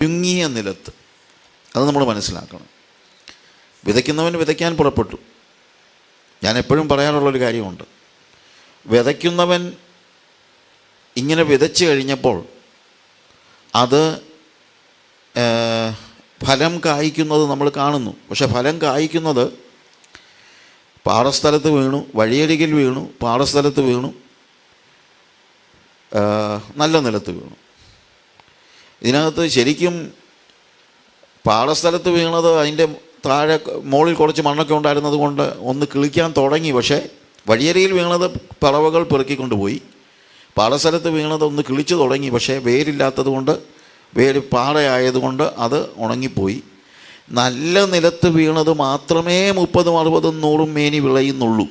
ഒരുങ്ങിയ നിലത്ത്, അത് നമ്മൾ മനസ്സിലാക്കണം. വിതയ്ക്കുന്നവൻ വിതയ്ക്കാൻ പുറപ്പെട്ടു. ഞാൻ എപ്പോഴും പറയാറുള്ളൊരു കാര്യമുണ്ട്, വിതയ്ക്കുന്നവൻ ഇങ്ങനെ വിതച്ച് കഴിഞ്ഞപ്പോൾ അത് ഫലം കായ്ക്കുന്നത് നമ്മൾ കാണുന്നു. പക്ഷെ ഫലം കായ്ക്കുന്നത് പാടസ്ഥലത്ത് വീണു, വഴിയരികിൽ വീണു, പാടസ്ഥലത്ത് വീണു, നല്ല നിലത്ത് വീണു. ഇതിനകത്ത് ശരിക്കും പാടസ്ഥലത്ത് വീണത് അതിൻ്റെ താഴെ മുകളിൽ കുറച്ച് മണ്ണൊക്കെ ഉണ്ടായിരുന്നത് കൊണ്ട് ഒന്ന് കിളിക്കാൻ തുടങ്ങി. പക്ഷേ വഴിയരികിൽ വീണത് പറവകൾ പെറുക്കിക്കൊണ്ടുപോയി. പാടസ്ഥലത്ത് വീണത് ഒന്ന് കിളിച്ചു തുടങ്ങി. പക്ഷേ വേരില്ലാത്തത് കൊണ്ട്, വേര് പാറയായതുകൊണ്ട് അത് ഉണങ്ങിപ്പോയി. നല്ല നിലത്ത് വീണത് മാത്രമേ 30, 60, 100 മേനി വിളയുന്നുള്ളൂ.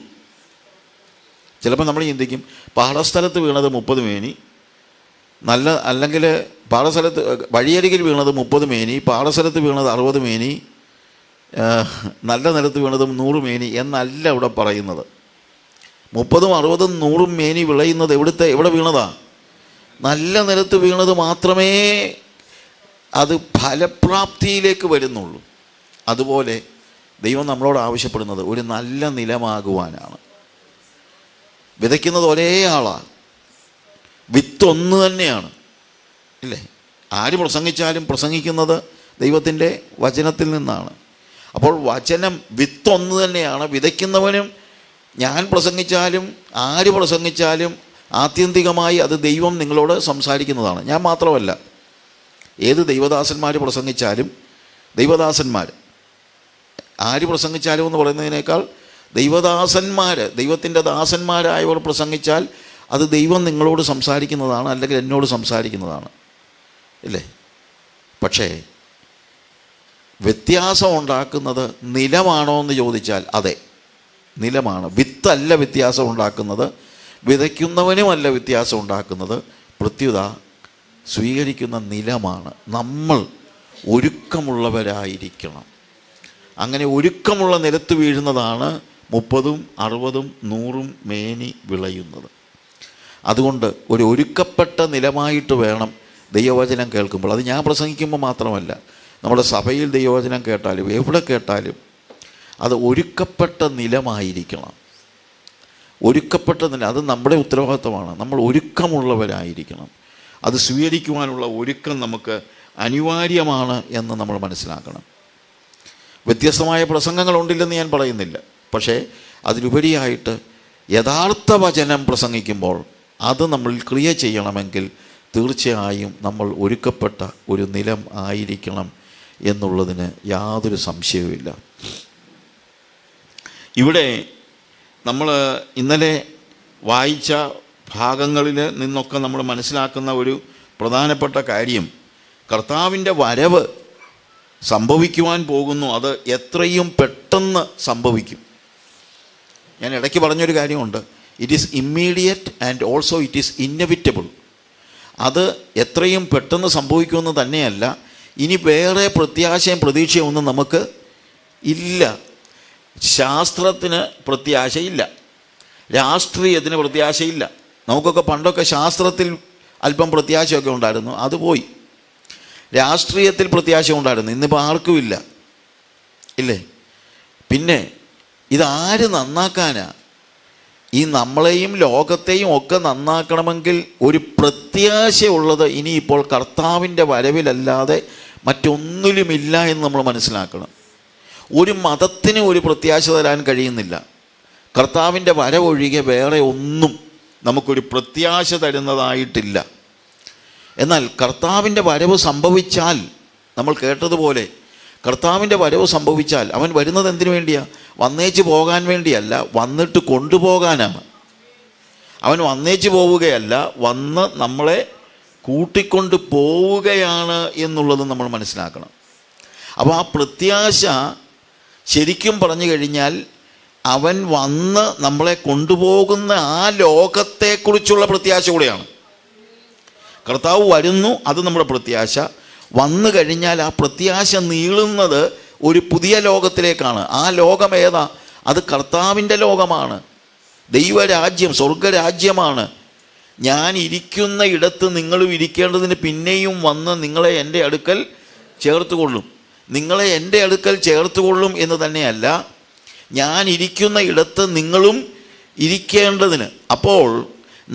ചിലപ്പോൾ നമ്മൾ ചിന്തിക്കും പാടസ്ഥലത്ത് വീണത് 30 മേനി, നല്ല അല്ലെങ്കിൽ പാടസ്ഥലത്ത് വഴിയരികിൽ വീണത് 30 മേനി, പാടസ്ഥലത്ത് വീണത് 60 മേനി, നല്ല നിലത്ത് വീണത് 100 മേനി എന്നല്ല ഇവിടെ പറയുന്നത്. 30, 60, 100 മേനി വിളയുന്നത് എവിടെ വീണതാ? നല്ല നിലത്ത് വീണത് മാത്രമേ അത് ഫലപ്രാപ്തിയിലേക്ക് വരുന്നുള്ളൂ. അതുപോലെ ദൈവം നമ്മളോട് ആവശ്യപ്പെടുന്നത് ഒരു നല്ല നിലമാകുവാനാണ്. വിതയ്ക്കുന്നത് ഒരേ ആളാണ്, വിത്തൊന്ന് തന്നെയാണ്, ഇല്ലേ? ആര് പ്രസംഗിച്ചാലും പ്രസംഗിക്കുന്നത് ദൈവത്തിൻ്റെ വചനത്തിൽ നിന്നാണ്. അപ്പോൾ വചനം വിത്തൊന്ന് തന്നെയാണ്. വിതയ്ക്കുന്നവനും ഞാൻ പ്രസംഗിച്ചാലും ആര് പ്രസംഗിച്ചാലും ആത്യന്തികമായി അത് ദൈവം നിങ്ങളോട് സംസാരിക്കുന്നതാണ്. ഞാൻ മാത്രമല്ല, ഏത് ദൈവദാസന്മാർ പ്രസംഗിച്ചാലും, ദൈവദാസന്മാർ ആര് പ്രസംഗിച്ചാലും എന്ന് പറയുന്നതിനേക്കാൾ ദൈവദാസന്മാർ, ദൈവത്തിൻ്റെ ദാസന്മാരായവർ പ്രസംഗിച്ചാൽ അത് ദൈവം നിങ്ങളോട് സംസാരിക്കുന്നതാണ്, അല്ലെങ്കിൽ എന്നോട് സംസാരിക്കുന്നതാണ്, ഇല്ലേ? പക്ഷേ വ്യത്യാസം ഉണ്ടാക്കുന്നത് നിലമാണോ എന്ന് ചോദിച്ചാൽ അതെ, നിലമാണ്. വിത്തല്ല വ്യത്യാസം ഉണ്ടാക്കുന്നത്, വിതയ്ക്കുന്നവനുമല്ല വ്യത്യാസം ഉണ്ടാക്കുന്നത്. പ്രത്യുത സ്വീകരിക്കുന്ന നിലമാണ്. നമ്മൾ ഒരുക്കമുള്ളവരായിരിക്കണം. അങ്ങനെ ഒരുക്കമുള്ള നിലത്ത് വീഴുന്നതാണ് 30, 60, 100 മേനി വിളയുന്നത്. അതുകൊണ്ട് ഒരു ഒരുക്കപ്പെട്ട നിലമായിട്ട് വേണം ദൈവവചനം കേൾക്കുമ്പോൾ. അത് ഞാൻ പ്രസംഗിക്കുമ്പോൾ മാത്രമല്ല, നമ്മുടെ സഭയിൽ ദൈവവചനം കേട്ടാലും എവിടെ കേട്ടാലും അത് ഒരുക്കപ്പെട്ട നിലമായിരിക്കണം. ഒരുക്കപ്പെട്ട നില, അത് നമ്മുടെ ഉത്തരവാദിത്വമാണ്. നമ്മൾ ഒരുക്കമുള്ളവരായിരിക്കണം. അത് സ്വീകരിക്കുവാനുള്ള ഒരുക്കം നമുക്ക് അനിവാര്യമാണ് എന്ന് നമ്മൾ മനസ്സിലാക്കണം. വ്യത്യസ്തമായ പ്രസംഗങ്ങളുണ്ടില്ലെന്ന് ഞാൻ പറയുന്നില്ല. പക്ഷേ അതിലുപരിയായിട്ട് യഥാർത്ഥ വചനം പ്രസംഗിക്കുമ്പോൾ അത് നമ്മൾ ക്രിയ ചെയ്യണമെങ്കിൽ തീർച്ചയായും നമ്മൾ ഒരുക്കപ്പെട്ട ഒരു നിലം ആയിരിക്കണം എന്നുള്ളതിന് യാതൊരു സംശയവുമില്ല. ഇവിടെ നമ്മൾ ഇന്നലെ വായിച്ച ഭാഗങ്ങളിൽ നിന്നൊക്കെ നമ്മൾ മനസ്സിലാക്കുന്ന ഒരു പ്രധാനപ്പെട്ട കാര്യം, കർത്താവിൻ്റെ വരവ് സംഭവിക്കുവാൻ പോകുന്നു. അത് എത്രയും പെട്ടെന്ന് സംഭവിക്കും. ഞാൻ ഇടയ്ക്ക് പറഞ്ഞൊരു കാര്യമുണ്ട്, it is immediate and also it is inevitable. അത് എത്രയും പെട്ടെന്ന് സംഭവിക്കുമെന്ന് തന്നെയല്ല, ഇനി വേറെ പ്രത്യാശയും പ്രതീക്ഷയും ഒന്നും നമുക്ക് ഇല്ല. ശാസ്ത്രത്തിന് പ്രത്യാശയില്ല, രാഷ്ട്രീയത്തിന് പ്രത്യാശയില്ല. നമുക്കൊക്കെ പണ്ടൊക്കെ ശാസ്ത്രത്തിൽ അല്പം പ്രത്യാശയൊക്കെ ഉണ്ടായിരുന്നു, അത് പോയി. രാഷ്ട്രീയത്തിൽ പ്രത്യാശ ഉണ്ടായിരുന്നു, ഇന്നിപ്പോൾ ആർക്കുമില്ല, ഇല്ലേ? പിന്നെ ഇതാര് നന്നാക്കാനാ? ഈ നമ്മളെയും ലോകത്തെയും ഒക്കെ നന്നാക്കണമെങ്കിൽ ഒരു പ്രത്യാശയുള്ളത് ഇനിയിപ്പോൾ കർത്താവിൻ്റെ വരവിലല്ലാതെ മറ്റൊന്നിലുമില്ല എന്ന് നമ്മൾ മനസ്സിലാക്കണം. ഒരു മതത്തിന് ഒരു പ്രത്യാശ തരാൻ കഴിയുന്നില്ല. കർത്താവിൻ്റെ വരവൊഴികെ വേറെ ഒന്നും നമുക്കൊരു പ്രത്യാശ തരുന്നതായിട്ടില്ല. എന്നാൽ കർത്താവിൻ്റെ വരവ് സംഭവിച്ചാൽ, നമ്മൾ കേട്ടതുപോലെ കർത്താവിൻ്റെ വരവ് സംഭവിച്ചാൽ അവൻ വരുന്നത് എന്തിനു വേണ്ടിയാണ്? വന്നേച്ച് പോകാൻ വേണ്ടിയല്ല, വന്നിട്ട് കൊണ്ടുപോകാനാണ്. അവൻ വന്നേച്ച് പോവുകയല്ല, വന്ന് നമ്മളെ കൂട്ടിക്കൊണ്ട് പോവുകയാണ് എന്നുള്ളത് നമ്മൾ മനസ്സിലാക്കണം. അപ്പോൾ ആ പ്രത്യാശ ശരിക്കും പറഞ്ഞു കഴിഞ്ഞാൽ അവൻ വന്ന് നമ്മളെ കൊണ്ടുപോകുന്ന ആ ലോകത്തെക്കുറിച്ചുള്ള പ്രത്യാശ കൂടെയാണ്. കർത്താവ് വരുന്നു, അത് നമ്മുടെ പ്രത്യാശ. വന്നു കഴിഞ്ഞാൽ ആ പ്രത്യാശ നീളുന്നത് ഒരു പുതിയ ലോകത്തിലേക്കാണ്. ആ ലോകം ഏതാ? അത് കർത്താവിൻ്റെ ലോകമാണ്. ദൈവരാജ്യം, സ്വർഗരാജ്യമാണ്. ഞാൻ ഇരിക്കുന്ന ഇടത്ത് നിങ്ങളും ഇരിക്കേണ്ടതിന് പിന്നെയും വന്ന് നിങ്ങളെ എൻ്റെ അടുക്കൽ ചേർത്തുകൊള്ളും. നിങ്ങളെ എൻ്റെ അടുക്കൽ ചേർത്തുകൊള്ളും എന്ന് തന്നെയല്ല, ഞാൻ ഇരിക്കുന്ന ഇടത്ത് നിങ്ങളും ഇരിക്കേണ്ടതിന്. അപ്പോൾ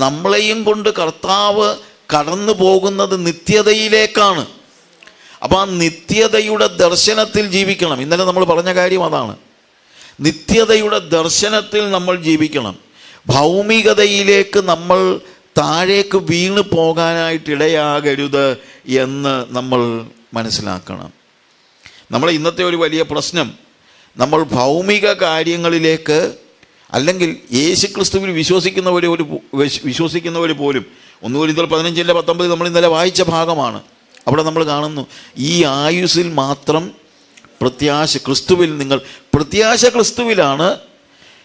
നമ്മളെയും കൊണ്ട് കർത്താവ് കടന്നു പോകുന്നത് നിത്യതയിലേക്കാണ്. അപ്പോൾ ആ നിത്യതയുടെ ദർശനത്തിൽ ജീവിക്കണം. ഇന്നലെ നമ്മൾ പറഞ്ഞ കാര്യം അതാണ്. നിത്യതയുടെ ദർശനത്തിൽ നമ്മൾ ജീവിക്കണം. ഭൗമികതയിലേക്ക് നമ്മൾ താഴേക്ക് വീണ് പോകാനായിട്ടിടയാകരുത് എന്ന് നമ്മൾ മനസ്സിലാക്കണം. നമ്മളെ ഇന്നത്തെ ഒരു വലിയ പ്രശ്നം, നമ്മൾ ഭൗമിക കാര്യങ്ങളിലേക്ക്, അല്ലെങ്കിൽ യേശുക്രിസ്തുവിൽ വിശ്വസിക്കുന്നവർ പോലും 1 കൊരിന്ത്യർ 15:19 നമ്മൾ ഇന്നലെ വായിച്ച ഭാഗമാണ്. അവിടെ നമ്മൾ കാണുന്നു, ഈ ആയുസ്സിൽ മാത്രം പ്രത്യാശ ക്രിസ്തുവിൽ, നിങ്ങൾ പ്രത്യാശ ക്രിസ്തുവിലാണ്,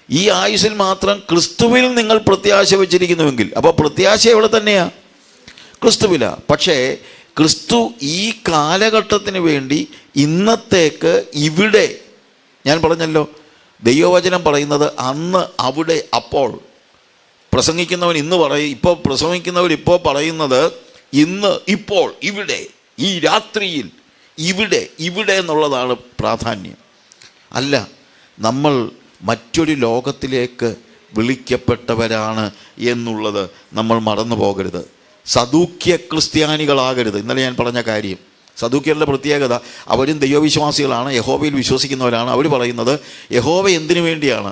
ഈ ആയുസ്സിൽ മാത്രം ക്രിസ്തുവിൽ നിങ്ങൾ പ്രത്യാശ വെച്ചിരിക്കുന്നുവെങ്കിൽ, അപ്പോൾ പ്രത്യാശ എവിടെ തന്നെയാണ്? ക്രിസ്തുവിലാണ്. പക്ഷേ ക്രിസ്തു ഈ കാലഘട്ടത്തിന് വേണ്ടി ഇന്നത്തേക്ക് ഇവിടെ, ഞാൻ പറഞ്ഞല്ലോ, ദൈവവചനം പറയുന്നത് അന്ന്, അവിടെ, അപ്പോൾ. പ്രസംഗിക്കുന്നവൻ ഇന്ന് പറയും, ഇപ്പോൾ പ്രസംഗിക്കുന്നവർ ഇപ്പോൾ പറയുന്നത് ഇന്ന്, ഇപ്പോൾ, ഇവിടെ, ഈ രാത്രിയിൽ, ഇവിടെ എന്നുള്ളതാണ് പ്രാധാന്യം. അല്ല, നമ്മൾ മറ്റൊരു ലോകത്തിലേക്ക് വിളിക്കപ്പെട്ടവരാണ് എന്നുള്ളത് നമ്മൾ മറന്നു പോകരുത്. സദൂക്യ ക്രിസ്ത്യാനികളാകരുത്. ഇന്നലെ ഞാൻ പറഞ്ഞ കാര്യം, സദൂക്യരുടെ പ്രത്യേകത, അവരും ദൈവവിശ്വാസികളാണ്, യഹോവയിൽ വിശ്വസിക്കുന്നവരാണ്. അവർ പറയുന്നത്, യഹോവ എന്തിനു വേണ്ടിയാണ്?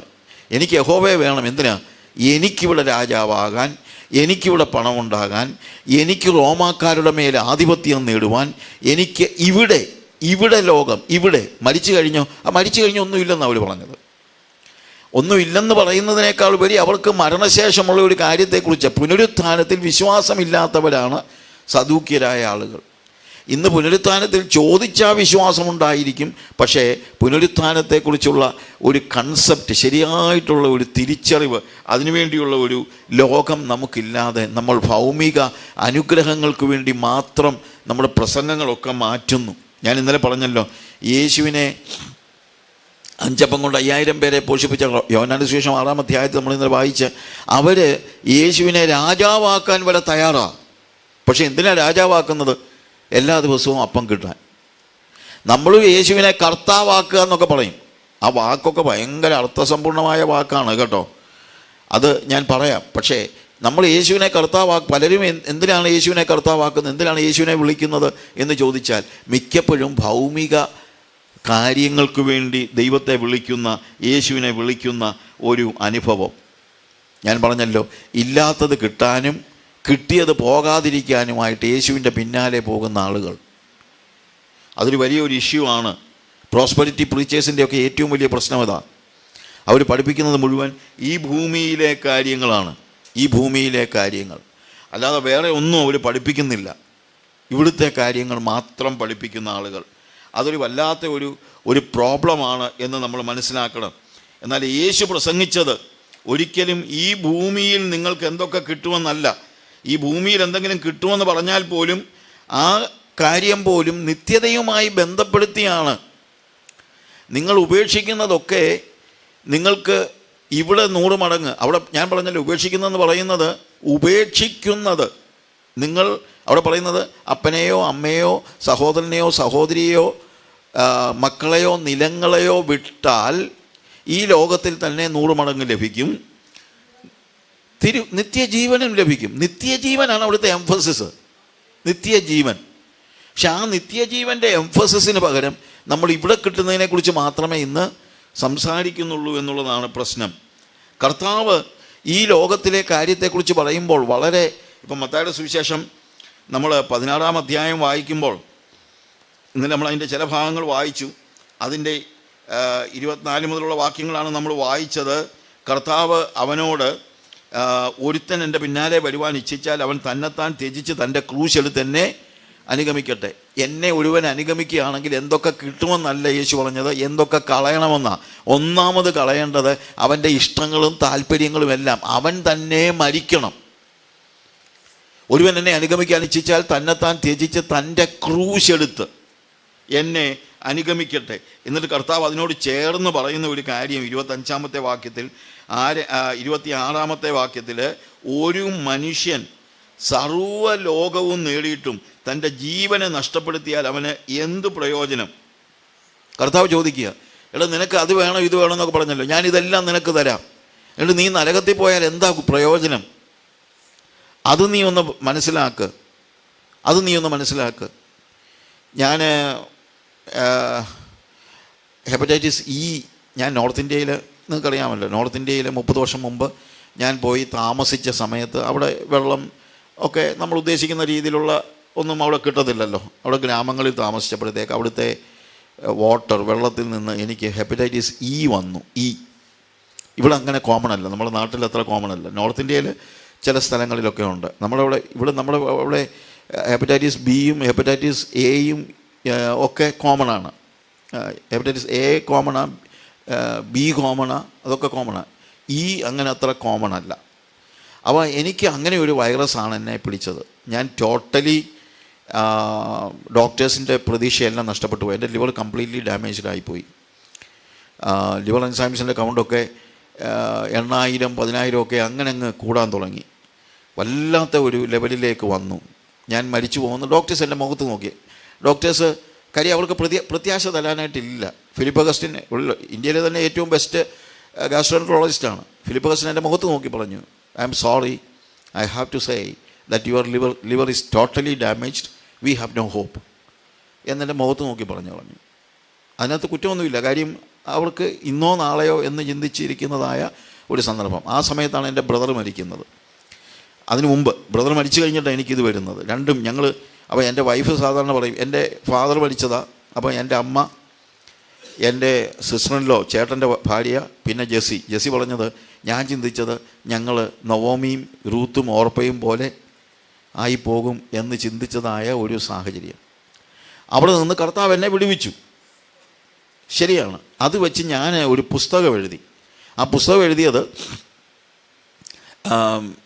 എനിക്ക് യഹോവയെ വേണം. എന്തിനാ? എനിക്കിവിടെ രാജാവാകാൻ, എനിക്കിവിടെ പണമുണ്ടാകാൻ, എനിക്ക് റോമാക്കാരുടെ മേലെ ആധിപത്യം നേടുവാൻ, എനിക്ക് ഇവിടെ ലോകം, ഇവിടെ. മരിച്ചു കഴിഞ്ഞോ? മരിച്ചു കഴിഞ്ഞോ ഒന്നുമില്ലെന്നാണ് അവർ പറഞ്ഞത്. ഒന്നുമില്ലെന്ന് പറയുന്നതിനേക്കാൾ ഉപരി അവർക്ക് മരണശേഷമുള്ള ഒരു കാര്യത്തെക്കുറിച്ച്, പുനരുത്ഥാനത്തിൽ വിശ്വാസമില്ലാത്തവരാണ് സദൂക്യരായ ആളുകൾ. ഇന്ന് പുനരുത്ഥാനത്തിൽ ചോദിച്ചാൽ വിശ്വാസമുണ്ടായിരിക്കും, പക്ഷേ പുനരുത്ഥാനത്തെക്കുറിച്ചുള്ള ഒരു കൺസെപ്റ്റ്, ശരിയായിട്ടുള്ള ഒരു തിരിച്ചറിവ്, അതിനുവേണ്ടിയുള്ള ഒരു ലോകം നമുക്കില്ലാതെ നമ്മൾ ഭൗമിക അനുഗ്രഹങ്ങൾക്ക് വേണ്ടി മാത്രം നമ്മുടെ പ്രസംഗങ്ങളൊക്കെ മാറ്റുന്നു. ഞാൻ ഇന്നലെ പറഞ്ഞല്ലോ, യേശുവിനെ 5 അപ്പം കൊണ്ട് 5000 പേരെ പോഷിപ്പിച്ച യോഹന്നാന്റെ സുവിശേഷം 6-ാം അധ്യായത്തിൽ നമ്മൾ ഇന്നലെ വായിച്ച്, അവർ യേശുവിനെ രാജാവാക്കാൻ വരെ തയ്യാറാണ്. പക്ഷെ എന്തിനാണ് രാജാവാക്കുന്നത്? എല്ലാ ദിവസവും അപ്പം കിട്ടാൻ. നമ്മൾ യേശുവിനെ കർത്താവാക്കുക എന്നൊക്കെ പറയും. ആ വാക്കൊക്കെ ഭയങ്കര അർത്ഥസമ്പൂർണമായ വാക്കാണ് കേട്ടോ, അത് ഞാൻ പറയാം. പക്ഷേ നമ്മൾ യേശുവിനെ പലരും എന്തിനാണ് യേശുവിനെ കർത്താവാക്കുന്നത്, എന്തിനാണ് യേശുവിനെ വിളിക്കുന്നത് എന്ന് ചോദിച്ചാൽ, മിക്കപ്പോഴും ഭൗമിക കാര്യങ്ങൾക്ക് വേണ്ടി ദൈവത്തെ വിളിക്കുന്ന, യേശുവിനെ വിളിക്കുന്ന ഒരു അനുഭവം. ഞാൻ പറഞ്ഞല്ലോ, ഇല്ലാത്തത് കിട്ടാനും കിട്ടിയത് പോകാതിരിക്കാനുമായിട്ട് യേശുവിൻ്റെ പിന്നാലെ പോകുന്ന ആളുകൾ, അതൊരു വലിയൊരു ഇഷ്യൂ ആണ്. പ്രോസ്പെരിറ്റി പ്രീച്ചേഴ്സിൻ്റെയൊക്കെ ഏറ്റവും വലിയ പ്രശ്നം ഇതാണ്. അവർ പഠിപ്പിക്കുന്നത് മുഴുവൻ ഈ ഭൂമിയിലെ കാര്യങ്ങളാണ്, ഈ ഭൂമിയിലെ കാര്യങ്ങൾ, അല്ലാതെ വേറെ ഒന്നും അവർ പഠിപ്പിക്കുന്നില്ല. ഇവിടുത്തെ കാര്യങ്ങൾ മാത്രം പഠിപ്പിക്കുന്ന ആളുകൾ, അതൊരു വല്ലാത്ത ഒരു പ്രോബ്ലമാണ് എന്ന് നമ്മൾ മനസ്സിലാക്കണം. എന്നാൽ യേശു പ്രസംഗിച്ചത് ഒരിക്കലും ഈ ഭൂമിയിൽ നിങ്ങൾക്ക് എന്തൊക്കെ കിട്ടുമെന്നല്ല. ഈ ഭൂമിയിൽ എന്തെങ്കിലും കിട്ടുമെന്ന് പറഞ്ഞാൽ പോലും ആ കാര്യം പോലും നിത്യതയുമായി ബന്ധപ്പെടുത്തിയാണ്. നിങ്ങൾ ഉപേക്ഷിക്കുന്നതൊക്കെ നിങ്ങൾക്ക് ഇവിടെ 100 മടങ്ങ്, അവിടെ ഞാൻ പറഞ്ഞല്ലോ, ഉപേക്ഷിക്കുന്നതെന്ന് പറയുന്നത്, ഉപേക്ഷിക്കുന്നത് നിങ്ങൾ അവിടെ പറയുന്നത് അപ്പനെയോ അമ്മയോ സഹോദരനെയോ സഹോദരിയെയോ മക്കളെയോ നിലങ്ങളെയോ വിട്ടാൽ ഈ ലോകത്തിൽ തന്നെ 100 മടങ്ങ് ലഭിക്കും, നിത്യജീവനും ലഭിക്കും. നിത്യജീവനാണ് അവിടുത്തെ എംഫസിസ്, നിത്യജീവൻ. പക്ഷെ ആ നിത്യജീവൻ്റെ എംഫസിസിന് പകരം നമ്മൾ ഇവിടെ കിട്ടുന്നതിനെക്കുറിച്ച് മാത്രമേ ഇന്ന് സംസാരിക്കുന്നുള്ളൂ എന്നുള്ളതാണ് പ്രശ്നം. കർത്താവ് ഈ ലോകത്തിലെ കാര്യത്തെക്കുറിച്ച് പറയുമ്പോൾ വളരെ, ഇപ്പം മത്തായിയുടെ സുവിശേഷം നമ്മൾ 16-ാം അധ്യായം വായിക്കുമ്പോൾ, ഇന്നലെ നമ്മൾ അതിൻ്റെ ചില ഭാഗങ്ങൾ വായിച്ചു, അതിൻ്റെ 24 മുതലുള്ള വാക്യങ്ങളാണ് നമ്മൾ വായിച്ചത്. കർത്താവ് അവനോട്, ഒരുത്തൻ എൻ്റെ പിന്നാലെ വരുവാൻ ഇച്ഛിച്ചാൽ അവൻ തന്നെത്താൻ ത്യജിച്ച് തൻ്റെ ക്രൂശ് എടുത്ത് എന്നെ അനുഗമിക്കട്ടെ. എന്നെ ഒരുവൻ അനുഗമിക്കുകയാണെങ്കിൽ എന്തൊക്കെ കിട്ടുമെന്നല്ല യേശു പറഞ്ഞത്, എന്തൊക്കെ കളയണമെന്നാണ്. ഒന്നാമത് കളയേണ്ടത് അവൻ്റെ ഇഷ്ടങ്ങളും താല്പര്യങ്ങളും എല്ലാം. അവൻ തന്നെ മരിക്കണം. ഒരുവൻ എന്നെ അനുഗമിക്കാൻ ഇച്ഛിച്ചാൽ തന്നെത്താൻ ത്യജിച്ച് തൻ്റെ ക്രൂശ് എടുത്ത് എന്നെ അനുഗമിക്കട്ടെ. എന്നിട്ട് കർത്താവ് അതിനോട് ചേർന്ന് പറയുന്ന ഒരു കാര്യം 25-ാമത്തെ വാക്യത്തിൽ, 26-ാമത്തെ വാക്യത്തിൽ, ഒരു മനുഷ്യൻ സർവ്വ ലോകവും നേടിയിട്ടും തൻ്റെ ജീവനെ നഷ്ടപ്പെടുത്തിയാൽ അവന് എന്ത് പ്രയോജനം? കർത്താവ് ചോദിക്കുക, എടാ നിനക്ക് അത് വേണം ഇത് വേണം എന്നൊക്കെ പറഞ്ഞല്ലോ, ഞാനിതെല്ലാം നിനക്ക് തരാം, എന്നിട്ട് നീ നരകത്തിൽ പോയാൽ എന്താ പ്രയോജനം? അത് നീ ഒന്ന് മനസ്സിലാക്ക്. ഞാൻ ഹെപ്പറ്റൈറ്റിസ് ഇ, ഞാൻ നോർത്ത് ഇന്ത്യയിൽ, നിങ്ങൾക്കറിയാമല്ലോ, നോർത്ത് ഇന്ത്യയിൽ 30 വർഷം മുമ്പ് ഞാൻ പോയി താമസിച്ച സമയത്ത് അവിടെ വെള്ളം ഒക്കെ നമ്മൾ ഉദ്ദേശിക്കുന്ന രീതിയിലുള്ള ഒന്നും അവിടെ കിട്ടത്തില്ലല്ലോ. അവിടെ ഗ്രാമങ്ങളിൽ താമസിച്ചപ്പോഴത്തേക്ക് അവിടുത്തെ വെള്ളത്തിൽ നിന്ന് എനിക്ക് ഹെപ്പറ്റൈറ്റിസ് ഇ വന്നു. ഇവിടെ അങ്ങനെ കോമൺ അല്ല, നമ്മുടെ നാട്ടിൽ അത്ര കോമൺ അല്ല. നോർത്ത് ഇന്ത്യയിൽ ചില സ്ഥലങ്ങളിലൊക്കെ ഉണ്ട്. നമ്മുടെ അവിടെ ഹെപ്പറ്റൈറ്റിസ് ബിയും ഹെപ്പറ്റൈറ്റിസ് എയും ഒക്കെ കോമണാണ്. ഹെപ്പറ്റൈറ്റിസ് എ കോമണാണ്, ബി കോമണാണ്, അതൊക്കെ കോമണാണ്. ഇ അങ്ങനെ അത്ര കോമൺ അല്ല. അപ്പോൾ എനിക്ക് അങ്ങനെ ഒരു വൈറസാണ് എന്നെ പിടിച്ചത്. ഞാൻ ടോട്ടലി ഡോക്ടേഴ്സിൻ്റെ പ്രതീക്ഷയെല്ലാം നഷ്ടപ്പെട്ടു പോയി. എൻ്റെ ലിവർ കംപ്ലീറ്റ്ലി ഡാമേജ്ഡ് ആയിപ്പോയി. ലിവർ എൻസൈംസിൻ്റെ കൗണ്ടൊക്കെ 8,000 10,000 ഒക്കെ അങ്ങനെ അങ്ങ് കൂടാൻ തുടങ്ങി. വല്ലാത്ത ഒരു ലെവലിലേക്ക് വന്നു. ഞാൻ മരിച്ചു പോകുന്നു. ഡോക്ടേഴ്സ് എൻ്റെ മുഖത്ത് നോക്കി. ഡോക്ടേഴ്സ് കാര്യം അവർക്ക് പ്രത്യാശ തരാനായിട്ടില്ല. ഫിലിപ്പ് അഗസ്റ്റിൻ ഇന്ത്യയിലെ തന്നെ ഏറ്റവും ബെസ്റ്റ് ഗാസ്ട്രോൻട്രോളജിസ്റ്റാണ്. ഫിലിപ്പ് അഗസ്റ്റിൻ എൻ്റെ മുഖത്ത് നോക്കി പറഞ്ഞു, I'm sorry, I have to say that your liver is totally damaged, we have no hope എന്നെൻ്റെ മുഖത്ത് നോക്കി പറഞ്ഞു. അതിനകത്ത് കുറ്റമൊന്നുമില്ല. കാര്യം അവർക്ക് ഇന്നോ നാളെയോ എന്ന് ചിന്തിച്ചിരിക്കുന്നതായ ഒരു സന്ദർഭം. ആ സമയത്താണ് എൻ്റെ ബ്രദർ മരിക്കുന്നത്. അതിനു മുമ്പ് ബ്രദർ മരിച്ചു കഴിഞ്ഞിട്ടാണ് എനിക്കിത് വരുന്നത്. രണ്ടും ഞങ്ങൾ, അപ്പോൾ എൻ്റെ വൈഫ് സാധാരണ പറയും എൻ്റെ ഫാദർ മരിച്ചതാ, അപ്പോൾ എൻ്റെ അമ്മ, എൻ്റെ സിസ്റ്ററിൻലോ ചേട്ടൻ്റെ ഭാര്യ, പിന്നെ ജെസ്സി പറഞ്ഞത്, ഞാൻ ചിന്തിച്ചത് ഞങ്ങൾ നവോമിയും റൂത്തും ഓർപ്പയും പോലെ ആയിപ്പോകും എന്ന് ചിന്തിച്ചതായ ഒരു സാഹചര്യം. അവിടെ നിന്ന് കർത്താവ് എന്നെ വിടുവിച്ചു. ശരിയാണ്. അത് വെച്ച് ഞാൻ ഒരു പുസ്തകം എഴുതി. ആ പുസ്തകം എഴുതിയത്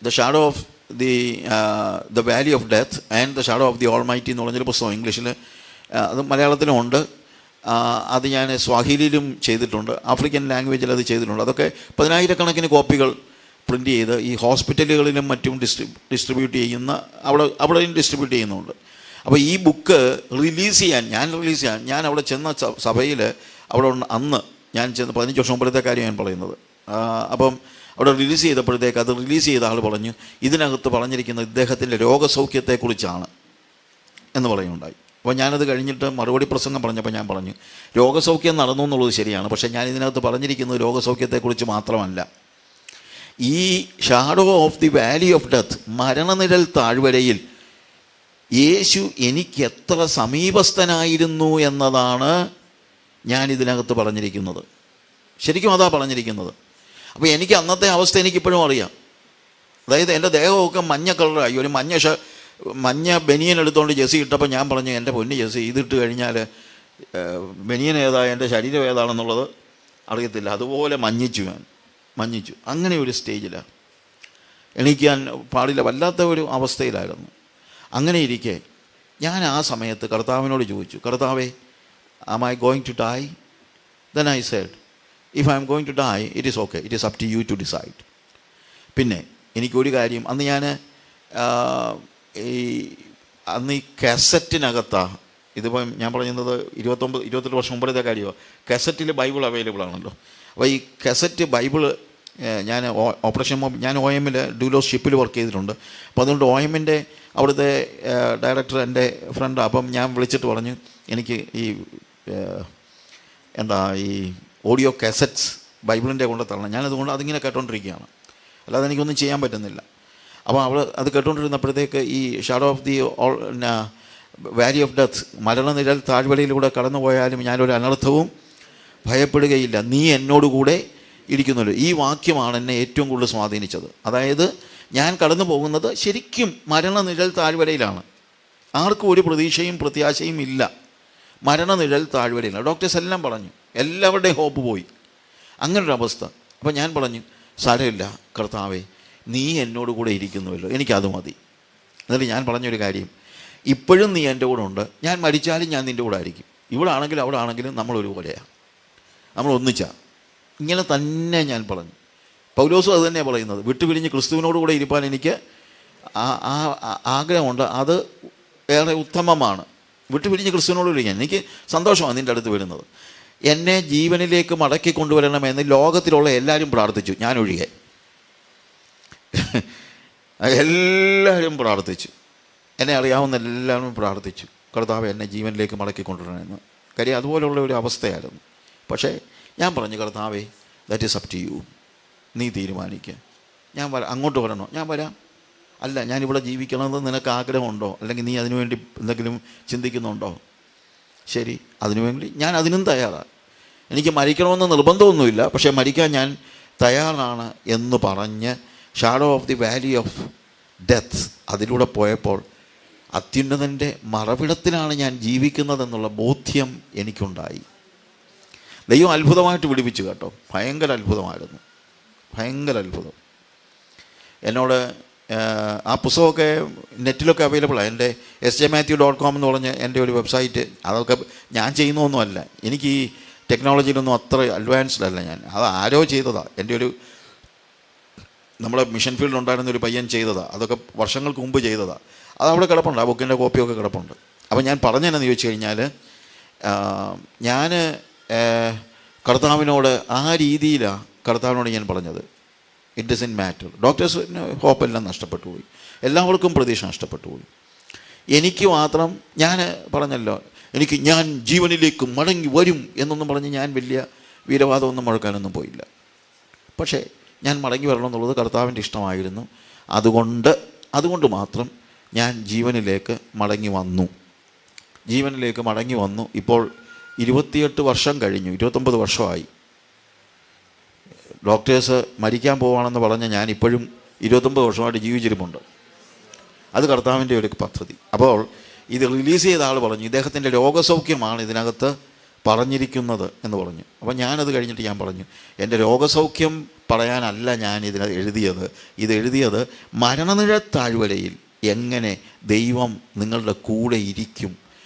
the shadow of the Valley of death and the shadow of the almighty എന്ന് പറഞ്ഞൊരു പുസ്തകം. ഇംഗ്ലീഷിൽ, അത് മലയാളത്തിലും ഉണ്ട്. അത് ഞാൻ സ്വാഹിലിയിലും ചെയ്തിട്ടുണ്ട്, ആഫ്രിക്കൻ ലാംഗ്വേജിൽ അത് ചെയ്തിട്ടുണ്ട്. അതൊക്കെ 10,000 കോപ്പികൾ പ്രിൻ്റ് ചെയ്ത് ഈ ഹോസ്പിറ്റലുകളിലും മറ്റും ഡിസ്ട്രിബ്യൂട്ട് ചെയ്യുന്ന, അവിടെയും ഡിസ്ട്രിബ്യൂട്ട് ചെയ്യുന്നുണ്ട്. അപ്പോൾ ഈ ബുക്ക് റിലീസ് ചെയ്യാൻ ഞാൻ അവിടെ ചെന്ന സഭയിൽ, അവിടെ അന്ന് ഞാൻ ചെന്ന് 15 വർഷം മുമ്പത്തെ കാര്യം ഞാൻ പറയുന്നത്. അപ്പം അവിടെ റിലീസ് ചെയ്തപ്പോഴത്തേക്ക് അത് റിലീസ് ചെയ്ത ആൾ പറഞ്ഞു, ഇതിനകത്ത് പറഞ്ഞിരിക്കുന്നത് ഇദ്ദേഹത്തിൻ്റെ രോഗസൗഖ്യത്തെക്കുറിച്ചാണ് എന്ന് പറയുന്നുണ്ടായി. അപ്പോൾ ഞാനത് കഴിഞ്ഞിട്ട് മറുപടി പ്രസംഗം പറഞ്ഞപ്പോൾ ഞാൻ പറഞ്ഞു, രോഗസൗഖ്യം നടന്നു എന്നുള്ളത് ശരിയാണ്, പക്ഷേ ഞാൻ ഇതിനകത്ത് പറഞ്ഞിരിക്കുന്നത് രോഗസൗഖ്യത്തെക്കുറിച്ച് മാത്രമല്ല. ഈ shadow of the valley of death, മരണനിഴൽ താഴ്വരയിൽ യേശു എനിക്ക് എത്ര സമീപസ്ഥനായിരുന്നു എന്നതാണ് ഞാൻ ഇതിനകത്ത് പറഞ്ഞിരിക്കുന്നത്. ശരിക്കും അതാ പറഞ്ഞിരിക്കുന്നത്. അപ്പോൾ എനിക്ക് അന്നത്തെ അവസ്ഥ എനിക്കിപ്പോഴും അറിയാം. അതായത് എൻ്റെ ദേഹമൊക്കെ മഞ്ഞ കളറായി. ഒരു മഞ്ഞ ബനിയൻ എടുത്തുകൊണ്ട് ജെസ്സി ഇട്ടപ്പോൾ ഞാൻ പറഞ്ഞു, എൻ്റെ പൊന്ന് ജെസ്സി, ഇതിട്ട് കഴിഞ്ഞാൽ ബനിയൻ ഏതാ, എൻ്റെ ശരീരം ഏതാണെന്നുള്ളത് അറിയത്തില്ല. അതുപോലെ മഞ്ഞിച്ചു. അങ്ങനെ ഒരു സ്റ്റേജിലാണ്. എണീക്കാൻ പാടില്ല, വല്ലാത്ത ഒരു അവസ്ഥയിലായിരുന്നു. അങ്ങനെ ഇരിക്കെ ഞാൻ ആ സമയത്ത് കർത്താവിനോട് ചോദിച്ചു, കർത്താവേ, am I going to die? Then I said, if I am going to die, it is okay. It is up to you to decide. പിന്നെ എനിക്കൊരു കാര്യം, അന്ന് ഞാൻ അന്ന് ഈ കാസറ്റിനകത്താണ്, ഇതിപ്പം ഞാൻ പറയുന്നത് 28 വർഷം മുമ്പത്തെ കാര്യമോ, കാസറ്റിൽ ബൈബിൾ അവൈലബിൾ ആണല്ലോ. അപ്പോൾ ഈ കാസറ്റ് ബൈബിൾ ഞാൻ ഞാൻ OM ഡൂലോസ് ഷിപ്പിൽ വർക്ക് ചെയ്തിട്ടുണ്ട്. അപ്പോൾ അതുകൊണ്ട് OM അവിടുത്തെ ഡയറക്ടർ എൻ്റെ ഫ്രണ്ടാണ്. അപ്പം ഞാൻ വിളിച്ചിട്ട് പറഞ്ഞു, എനിക്ക് ഈ ഈ ഓഡിയോ കാസറ്റ്സ് ബൈബിളിൻ്റെ കൊണ്ട് തരണം. ഞാനതുകൊണ്ട് അതിങ്ങനെ കേട്ടോണ്ടിരിക്കുകയാണ്, അല്ലാതെ എനിക്കൊന്നും ചെയ്യാൻ പറ്റുന്നില്ല. അപ്പോൾ അത് കേട്ടുകൊണ്ടിരുന്നപ്പോഴത്തേക്ക് ഈ shadow of the valley of death, മരണനിഴൽ താഴ്വരയിലൂടെ കടന്നു പോയാലും ഞാനൊരു അനർത്ഥവും ഭയപ്പെടുകയില്ല, നീ എന്നോടുകൂടെ ഇരിക്കുന്നുള്ളൂ. ഈ വാക്യമാണ് എന്നെ ഏറ്റവും കൂടുതൽ സ്വാധീനിച്ചത്. അതായത് ഞാൻ കടന്നു പോകുന്നത് ശരിക്കും മരണനിഴൽ താഴ്വരയിലാണ്. ആർക്കും ഒരു പ്രതീക്ഷയും പ്രത്യാശയും ഇല്ല. മരണനിഴൽ താഴ്വരയിലാണ്. ഡോക്ടേഴ്സ് എല്ലാം പറഞ്ഞു, എല്ലാവരുടെയും ഹോപ്പ് പോയി. അങ്ങനൊരവസ്ഥ. അപ്പോൾ ഞാൻ പറഞ്ഞു, സാരമില്ല കർത്താവേ, നീ എന്നോട് കൂടെ ഇരിക്കുന്നുവല്ലോ, എനിക്കത് മതി. എന്നിട്ട് ഞാൻ പറഞ്ഞൊരു കാര്യം, ഇപ്പോഴും നീ എൻ്റെ കൂടെ ഉണ്ട്, ഞാൻ മരിച്ചാലും ഞാൻ നിൻ്റെ കൂടെ ആയിരിക്കും. ഇവിടെ ആണെങ്കിലും അവിടെ ആണെങ്കിലും നമ്മളൊരുപോലെയാണ്, നമ്മൾ ഒന്നിച്ചാണ്. ഇങ്ങനെ തന്നെ ഞാൻ പറഞ്ഞു. പൗലോസും അത് തന്നെയാണ് പറയുന്നത്, വിട്ടുപിരിഞ്ഞ് ക്രിസ്തുവിനോട് കൂടെ ഇരിപ്പാൻ എനിക്ക് ആഗ്രഹമുണ്ട്. അത് ഏറെ ഉത്തമമാണ്. വിട്ടുപിരിഞ്ഞ് ക്രിസ്തുവിനോട് വിളിക്കാൻ എനിക്ക് സന്തോഷമാണ് നിൻ്റെ അടുത്ത് വരുന്നത്. എന്നെ ജീവനിലേക്ക് മടക്കി കൊണ്ടുവരണമെന്ന് ലോകത്തിലുള്ള എല്ലാവരും പ്രാർത്ഥിച്ചു, ഞാനൊഴികെ. എല്ലാവരും പ്രാർത്ഥിച്ചു, എന്നെ അറിയാവുന്ന എല്ലാവരും പ്രാർത്ഥിച്ചു, കർത്താവ് എന്നെ ജീവനിലേക്ക് മടക്കി കൊണ്ടുവരണമെന്ന്. കാര്യം അതുപോലുള്ള ഒരു അവസ്ഥയായിരുന്നു. പക്ഷേ ഞാൻ പറഞ്ഞു, കർത്താവേ, that is up to you, നീ തീരുമാനിക്കുക. ഞാൻ അങ്ങോട്ട് വരണോ? ഞാൻ വരാം. അല്ല, ഞാനിവിടെ ജീവിക്കണമെന്ന് നിനക്ക് ആഗ്രഹമുണ്ടോ? അല്ലെങ്കിൽ നീ അതിനുവേണ്ടി എന്തെങ്കിലും ചിന്തിക്കുന്നുണ്ടോ? ശരി, അതിനുവേണ്ടി ഞാൻ അതിനും തയ്യാറാണ്. എനിക്ക് മരിക്കണമെന്ന് നിർബന്ധമൊന്നുമില്ല, പക്ഷേ മരിക്കാൻ ഞാൻ തയ്യാറാണ് എന്ന് പറഞ്ഞ് shadow of the valley of death അതിലൂടെ പോയപ്പോൾ അത്യുന്നതൻ്റെ മറവിടത്തിലാണ് ഞാൻ ജീവിക്കുന്നതെന്നുള്ള ബോധ്യം എനിക്കുണ്ടായി. ദൈവം അത്ഭുതമായിട്ട് വിടുവിച്ചു കേട്ടോ. ഭയങ്കര അത്ഭുതമായിരുന്നു, ഭയങ്കര അത്ഭുതം. എന്നോട് ആ പുസ്തകമൊക്കെ നെറ്റിലൊക്കെ അവൈലബിളാണ്. എൻ്റെ sjmatthew.com എന്ന് പറഞ്ഞ് എൻ്റെ ഒരു വെബ്സൈറ്റ്. അതൊക്കെ ഞാൻ ചെയ്യുന്നതൊന്നുമല്ല, എനിക്ക് ഈ ടെക്നോളജിയിലൊന്നും അത്ര അഡ്വാൻസ്ഡ് അല്ല ഞാൻ. അത് ആരോ ചെയ്തതാണ്. എൻ്റെ ഒരു നമ്മുടെ മിഷൻ ഫീൽഡിലുണ്ടായിരുന്ന ഒരു പയ്യൻ ചെയ്തതാണ്. അതൊക്കെ വർഷങ്ങൾക്ക് മുമ്പ് ചെയ്തതാണ്. അതവിടെ കിടപ്പുണ്ട്, ആ ബുക്കിൻ്റെ കോപ്പിയൊക്കെ കിടപ്പുണ്ട്. അപ്പോൾ ഞാൻ പറഞ്ഞതെന്ന് ചോദിച്ചു കഴിഞ്ഞാൽ, ഞാൻ കർത്താവിനോട് ആ രീതിയിലാണ് കർത്താവിനോട് ഞാൻ പറഞ്ഞത്. It doesn't matter. ഡോക്ടേഴ്സിന് ഹോപ്പെല്ലാം നഷ്ടപ്പെട്ടു പോയി, എല്ലാവർക്കും പ്രതീക്ഷ നഷ്ടപ്പെട്ടു പോയി. എനിക്ക് മാത്രം, ഞാൻ പറഞ്ഞല്ലോ, ഞാൻ ജീവനിലേക്ക് മടങ്ങി വരും എന്നൊന്നും പറഞ്ഞ് ഞാൻ വലിയ വീരവാദമൊന്നും മുഴക്കാനൊന്നും പോയില്ല. പക്ഷേ ഞാൻ മടങ്ങി വരണമെന്നുള്ളത് കർത്താവിൻ്റെ ഇഷ്ടമായിരുന്നു. അതുകൊണ്ട് മാത്രം ഞാൻ ജീവനിലേക്ക് മടങ്ങി വന്നു. ഇപ്പോൾ 28 വർഷം കഴിഞ്ഞു, 29 വർഷമായി. ഡോക്ടേഴ്സ് മരിക്കാൻ പോവുകയാണെന്ന് പറഞ്ഞ് ഞാൻ ഇപ്പോഴും 29 വർഷമായിട്ട് ജീവിച്ചിരിപ്പുണ്ട്. അത് കർത്താവിൻ്റെ ഒരു പദ്ധതി. അപ്പോൾ ഇത് റിലീസ് ചെയ്ത ആൾ പറഞ്ഞു, ഇദ്ദേഹത്തിൻ്റെ രോഗസൗഖ്യമാണ് ഇതിനകത്ത് പറഞ്ഞിരിക്കുന്നത് എന്ന് പറഞ്ഞു. അപ്പോൾ ഞാനത് കഴിഞ്ഞിട്ട് ഞാൻ പറഞ്ഞു, എൻ്റെ രോഗസൗഖ്യം പറയാനല്ല ഞാൻ എഴുതിയത്. ഇതെഴുതിയത് മരണനിഴത്താഴ്വരയിൽ എങ്ങനെ ദൈവം നിങ്ങളുടെ കൂടെ ഇരിക്കും,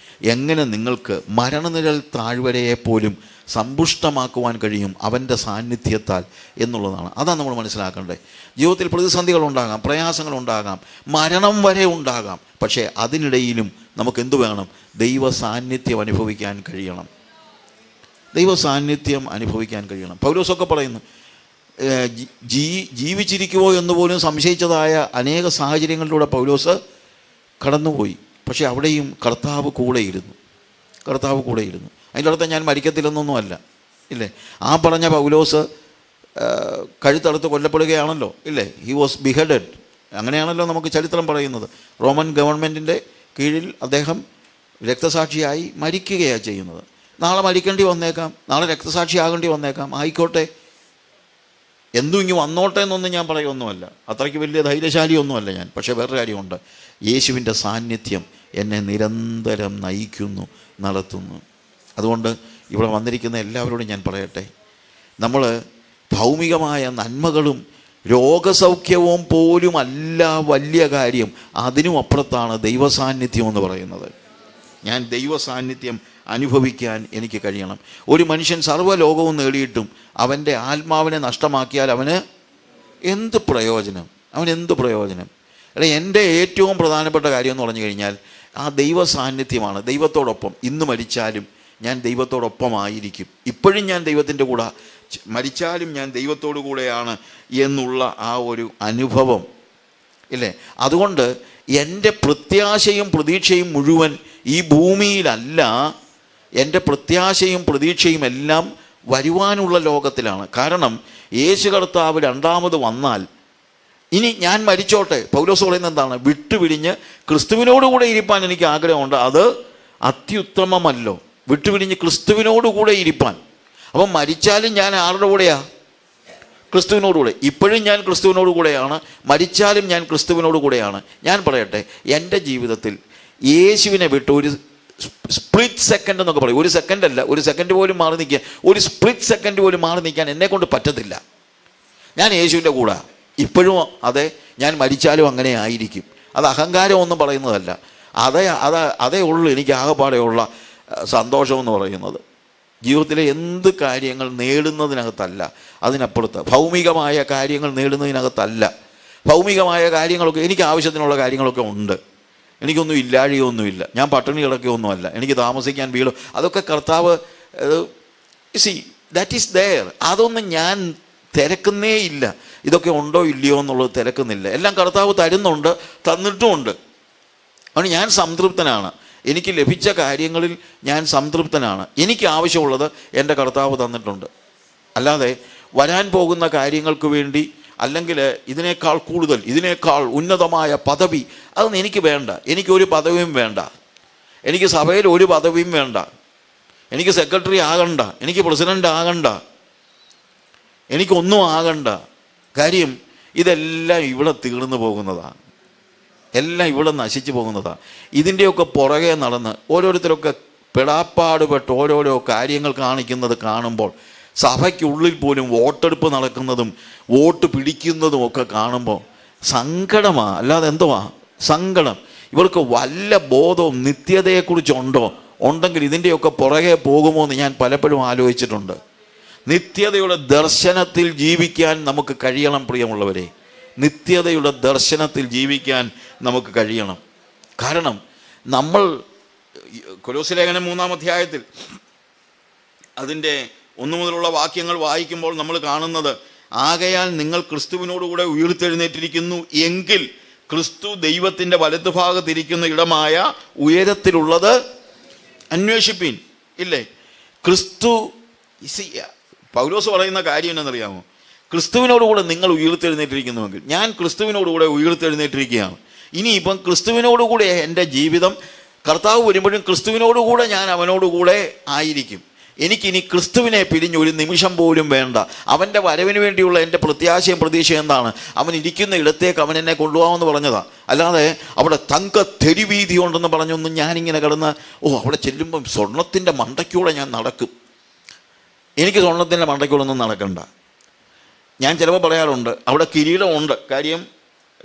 എങ്ങനെ നിങ്ങൾക്ക് മരണനിഴൽ താഴ്വരയെപ്പോലും സമ്പുഷ്ടമാക്കുവാൻ കഴിയും അവൻ്റെ സാന്നിധ്യത്താൽ എന്നുള്ളതാണ്. അതാണ് നമ്മൾ മനസ്സിലാക്കേണ്ടത്. ജീവിതത്തിൽ പ്രതിസന്ധികളുണ്ടാകാം, പ്രയാസങ്ങളുണ്ടാകാം, മരണം വരെ ഉണ്ടാകാം. പക്ഷേ അതിനിടയിലും നമുക്കെന്തു വേണം? ദൈവ സാന്നിധ്യം അനുഭവിക്കാൻ കഴിയണം. പൗലോസൊക്കെ പറയുന്നു, ജീവിച്ചിരിക്കുമോ എന്ന് പോലും സംശയിച്ചതായ അനേക സാഹചര്യങ്ങളിലൂടെ പൗലോസ് കടന്നുപോയി. പക്ഷേ അവിടെയും കർത്താവ് കൂടെയിരുന്നു. അതിൻ്റെ അടുത്ത് ഞാൻ മരിക്കത്തില്ലെന്നൊന്നുമല്ല, ഇല്ലേ? ആ പറഞ്ഞ പൗലോസ് കഴുത്തടുത്ത് കൊല്ലപ്പെടുകയാണല്ലോ, ഇല്ലേ? He was beheaded. അങ്ങനെയാണല്ലോ നമുക്ക് ചരിത്രം പറയുന്നത്. റോമൻ ഗവൺമെൻറ്റിൻ്റെ കീഴിൽ അദ്ദേഹം രക്തസാക്ഷിയായി മരിക്കുകയാണ് ചെയ്യുന്നത്. നാളെ മരിക്കേണ്ടി വന്നേക്കാം, നാളെ രക്തസാക്ഷിയാകേണ്ടി വന്നേക്കാം. ആയിക്കോട്ടെ, എന്തും ഇങ്ങ് വന്നോട്ടെ എന്നൊന്നും ഞാൻ പറയുമൊന്നുമല്ല, അത്രയ്ക്ക് വലിയ ധൈര്യശാലിയൊന്നുമല്ല ഞാൻ. പക്ഷേ വേറൊരു കാര്യമുണ്ട്, യേശുവിൻ്റെ സാന്നിധ്യം എന്നെ നിരന്തരം നയിക്കുന്നു, നടത്തുന്നു. അതുകൊണ്ട് ഇവിടെ വന്നിരിക്കുന്ന എല്ലാവരോടും ഞാൻ പറയട്ടെ, നമ്മൾ ഭൗമികമായ നന്മകളും രോഗസൗഖ്യവും പോലും അല്ല വലിയ കാര്യം, അതിനും അപ്പുറത്താണ് ദൈവസാന്നിധ്യം എന്ന് പറയുന്നത്. ഞാൻ ദൈവസാന്നിധ്യം അനുഭവിക്കാൻ എനിക്ക് കഴിയണം. ഒരു മനുഷ്യൻ സർവ്വലോകവും നേടിയിട്ടും അവൻ്റെ ആത്മാവിനെ നഷ്ടമാക്കിയാൽ അവന് എന്ത് പ്രയോജനം? അല്ലെ, എൻ്റെ ഏറ്റവും പ്രധാനപ്പെട്ട കാര്യം എന്ന് പറഞ്ഞു കഴിഞ്ഞാൽ ആ ദൈവ സാന്നിധ്യമാണ്. ദൈവത്തോടൊപ്പം ഇന്ന് മരിച്ചാലും ഞാൻ ദൈവത്തോടൊപ്പമായിരിക്കും. ഇപ്പോഴും ഞാൻ ദൈവത്തിൻ്റെ കൂടെ, മരിച്ചാലും ഞാൻ ദൈവത്തോടു കൂടെയാണ് എന്നുള്ള ആ ഒരു അനുഭവം, ഇല്ലേ? അതുകൊണ്ട് എൻ്റെ പ്രത്യാശയും പ്രതീക്ഷയും മുഴുവൻ ഈ ഭൂമിയിലല്ല. എൻ്റെ പ്രത്യാശയും പ്രതീക്ഷയും എല്ലാം വരുവാനുള്ള ലോകത്തിലാണ്. കാരണം യേശു കർത്താവ് രണ്ടാമത് വന്നാൽ ഇനി ഞാൻ മരിച്ചോട്ടെ. പൗലോസ് പറയുന്നത് എന്താണ്? വിട്ടുപിരിഞ്ഞ് ക്രിസ്തുവിനോടുകൂടെ ഇരിപ്പാൻ എനിക്ക് ആഗ്രഹമുണ്ട്. അത് അത്യുത്തമമല്ലോ, വിട്ടുപിരിഞ്ഞ് ക്രിസ്തുവിനോടുകൂടെ ഇരിപ്പാൻ. അപ്പം മരിച്ചാലും ഞാൻ ആരുടെ കൂടെയാ? ക്രിസ്തുവിനോടുകൂടെ. ഇപ്പോഴും ഞാൻ ക്രിസ്തുവിനോട് കൂടെയാണ്, മരിച്ചാലും ഞാൻ ക്രിസ്തുവിനോട് കൂടെയാണ്. ഞാൻ പറയട്ടെ, എൻ്റെ ജീവിതത്തിൽ യേശുവിനെ വിട്ട് ഒരു സ്പ്ലിറ്റ് സെക്കൻഡ് എന്നൊക്കെ പറയും, ഒരു സെക്കൻഡല്ല, ഒരു സെക്കൻഡ് പോലും മാറി നിൽക്കുക, ഒരു സ്പ്ലിറ്റ് സെക്കൻഡ് പോലും മാറി നിൽക്കാൻ എന്നെക്കൊണ്ട് പറ്റത്തില്ല. ഞാൻ യേശുവിൻ്റെ കൂടെ ഇപ്പോഴും. അതെ, ഞാൻ മരിച്ചാലും അങ്ങനെ ആയിരിക്കും. അത് അഹങ്കാരമൊന്നും പറയുന്നതല്ല. അതേ ഉള്ളൂ എനിക്ക് ആകെപ്പാടെയുള്ള സന്തോഷമെന്ന് പറയുന്നത്. ജീവിതത്തിലെ എന്ത് കാര്യങ്ങൾ നേടുന്നതിനകത്തല്ല, അതിനപ്പുറത്ത് ഭൗമികമായ കാര്യങ്ങൾ നേടുന്നതിനകത്തല്ല. ഭൗമികമായ കാര്യങ്ങളൊക്കെ എനിക്ക് ആവശ്യത്തിനുള്ള കാര്യങ്ങളൊക്കെ ഉണ്ട്. എനിക്കൊന്നും ഇല്ലാഴിയൊന്നുമില്ല. ഞാൻ പട്ടിണി കിടക്കുകയൊന്നുമല്ല. എനിക്ക് താമസിക്കാൻ വീടോ അതൊക്കെ കർത്താവ് ദാറ്റ് ഈസ് ദെയർ. അതൊന്നും ഞാൻ തിരക്കുന്നേ ഇല്ല. ഇതൊക്കെ ഉണ്ടോ ഇല്ലയോ എന്നുള്ളത് തിരക്കുന്നില്ല. എല്ലാം കർത്താവ് തരുന്നുണ്ട്, തന്നിട്ടുമുണ്ട്. അതുകൊണ്ട് ഞാൻ സംതൃപ്തനാണ്. എനിക്ക് ലഭിച്ച കാര്യങ്ങളിൽ ഞാൻ സംതൃപ്തനാണ്. എനിക്ക് ആവശ്യമുള്ളത് എൻ്റെ കർത്താവ് തന്നിട്ടുണ്ട്. അല്ലാതെ വരാൻ പോകുന്ന കാര്യങ്ങൾക്ക് വേണ്ടി അല്ലെങ്കിൽ ഇതിനേക്കാൾ കൂടുതൽ, ഇതിനേക്കാൾ ഉന്നതമായ പദവി അതൊന്നും എനിക്ക് വേണ്ട. എനിക്കൊരു പദവിയും വേണ്ട. എനിക്ക് സഭയിൽ ഒരു പദവിയും വേണ്ട. എനിക്ക് സെക്രട്ടറി ആകണ്ട, എനിക്ക് പ്രസിഡൻ്റ് ആകണ്ട, എനിക്കൊന്നും ആകണ്ട. കാര്യം ഇതെല്ലാം ഇവിടെ തീർന്നു പോകുന്നതാണ്. എല്ലാം ഇവിടെ നശിച്ചു പോകുന്നതാണ്. ഇതിൻ്റെയൊക്കെ പുറകെ നടന്ന് ഓരോരുത്തരൊക്കെ പെടാപ്പാടുപെട്ട് ഓരോരോ കാര്യങ്ങൾ കാണിക്കുന്നത് കാണുമ്പോൾ, സഭയ്ക്കുള്ളിൽ പോലും വോട്ടെടുപ്പ് നടക്കുന്നതും വോട്ട് പിടിക്കുന്നതും ഒക്കെ കാണുമ്പോൾ സങ്കടമാണ്. അല്ലാതെ എന്തുവാ സങ്കടം? ഇവർക്ക് വല്ല ബോധവും നിത്യതയെക്കുറിച്ചുണ്ടോ? ഉണ്ടെങ്കിൽ ഇതിൻ്റെയൊക്കെ പുറകെ പോകുമോ എന്ന് ഞാൻ പലപ്പോഴും ആലോചിച്ചിട്ടുണ്ട്. നിത്യതയുടെ ദർശനത്തിൽ ജീവിക്കാൻ നമുക്ക് കഴിയണം പ്രിയമുള്ളവരെ. നിത്യതയുടെ ദർശനത്തിൽ ജീവിക്കാൻ നമുക്ക് കഴിയണം. കാരണം നമ്മൾ കൊലോസ്യ ലേഖനം 3-ാം അധ്യായത്തിൽ അതിൻ്റെ 1 മുതലുള്ള വാക്യങ്ങൾ വായിക്കുമ്പോൾ നമ്മൾ കാണുന്നത്, ആകയാൽ നിങ്ങൾ ക്രിസ്തുവിനോടുകൂടെ ഉയർത്തെഴുന്നേറ്റിരിക്കുന്നു എങ്കിൽ ക്രിസ്തു ദൈവത്തിൻ്റെ വലതുഭാഗത്തിരിക്കുന്ന ഇടമായ ഉയരത്തിലുള്ളത് അന്വേഷിപ്പീൻ. ഇല്ലേ? ക്രിസ്തു പൗലോസ് പറയുന്ന കാര്യം എന്നറിയാമോ? ക്രിസ്തുവിനോടുകൂടെ നിങ്ങൾ ഉയർത്തെഴുന്നേറ്റിരിക്കുന്നുവെങ്കിൽ, ഞാൻ ക്രിസ്തുവിനോടുകൂടെ ഉയർത്തെഴുന്നേറ്റിരിക്കുകയാണ്. ഇനിയിപ്പം ക്രിസ്തുവിനോടുകൂടെ എൻ്റെ ജീവിതം, കർത്താവ് വരുമ്പോഴും ക്രിസ്തുവിനോടുകൂടെ ഞാൻ അവനോടുകൂടെ ആയിരിക്കും. എനിക്കിനി ക്രിസ്തുവിനെ പിരിഞ്ഞ് ഒരു നിമിഷം പോലും വേണ്ട. അവൻ്റെ വരവിന് വേണ്ടിയുള്ള എൻ്റെ പ്രത്യാശയും പ്രതീക്ഷയും എന്താണ്? അവൻ ഇരിക്കുന്ന ഇടത്തേക്ക് അവൻ എന്നെ കൊണ്ടുപോകാമെന്ന് പറഞ്ഞതാണ്. അല്ലാതെ അവിടെ തങ്ക തെരുവീതി ഉണ്ടെന്ന് പറഞ്ഞൊന്നും ഞാനിങ്ങനെ കിടന്ന് അവിടെ ചെല്ലുമ്പം സ്വർണത്തിൻ്റെ മണ്ടയ്ക്കൂടെ ഞാൻ നടക്കും. എനിക്ക് സ്വർണത്തിൻ്റെ മണ്ടയ്ക്കൂടെ ഒന്നും നടക്കണ്ട. ഞാൻ ചിലപ്പോൾ പറയാറുണ്ട്, അവിടെ കിരീടമുണ്ട്. കാര്യം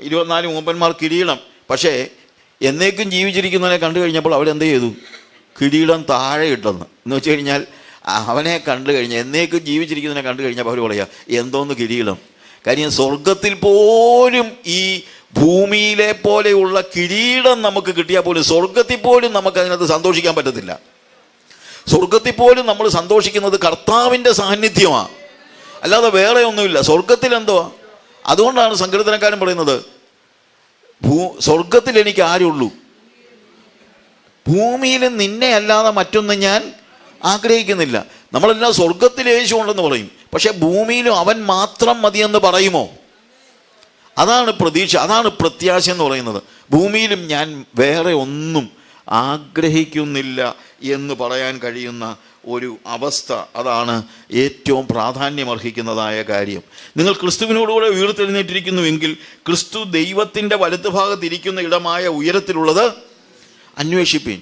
24 മൂപ്പന്മാർ കിരീടം. പക്ഷേ എന്നേക്കും ജീവിച്ചിരിക്കുന്നവനെ കണ്ടു കഴിഞ്ഞപ്പോൾ അവരെന്ത് ചെയ്തു? കിരീടം താഴെ ഇട്ടെന്ന്. എന്ന് വെച്ച് കഴിഞ്ഞാൽ അവനെ കണ്ടു കഴിഞ്ഞാൽ, എന്നേക്കും ജീവിച്ചിരിക്കുന്നതിനെ കണ്ടു കഴിഞ്ഞപ്പോൾ അവർ പറയുക എന്തോന്ന് കിരീടം. കാര്യം സ്വർഗത്തിൽ പോലും ഈ ഭൂമിയിലെ പോലെയുള്ള കിരീടം നമുക്ക് കിട്ടിയാൽ പോലും സ്വർഗത്തിൽ പോലും നമുക്ക് അതിനകത്ത് സന്തോഷിക്കാൻ പറ്റത്തില്ല. സ്വർഗത്തിൽ പോലും നമ്മൾ സന്തോഷിക്കുന്നത് കർത്താവിൻ്റെ സാന്നിധ്യമാണ്, അല്ലാതെ വേറെ ഒന്നുമില്ല. സ്വർഗത്തിൽ എന്തുവാ? അതുകൊണ്ടാണ് സങ്കീർത്തനക്കാരൻ പറയുന്നത്, സ്വർഗത്തിൽ എനിക്ക് ആരുള്ളൂ, ഭൂമിയിൽ നിന്നെ അല്ലാതെ മറ്റൊന്നും ഞാൻ ആഗ്രഹിക്കുന്നില്ല. നമ്മളെല്ലാം സ്വർഗത്തിൽ യേശു ഉണ്ടെന്ന് പറയും, പക്ഷെ ഭൂമിയിലും അവൻ മാത്രം മതിയെന്ന് പറയുമോ? അതാണ് പ്രതീക്ഷ, അതാണ് പ്രത്യാശ എന്ന് പറയുന്നത്. ഭൂമിയിലും ഞാൻ വേറെ ഒന്നും ആഗ്രഹിക്കുന്നില്ല എന്ന് പറയാൻ കഴിയുന്ന ഒരു അവസ്ഥ, അതാണ് ഏറ്റവും പ്രാധാന്യമർഹിക്കുന്നതായ കാര്യം. നിങ്ങൾ ക്രിസ്തുവിനോടുകൂടെ ഉയർത്തെഴുന്നേറ്റിരിക്കുന്നുവെങ്കിൽ ക്രിസ്തു ദൈവത്തിൻ്റെ വലതുഭാഗത്തിരിക്കുന്ന ഇടമായ ഉയരത്തിലുള്ളത് അന്വേഷിപ്പീൻ.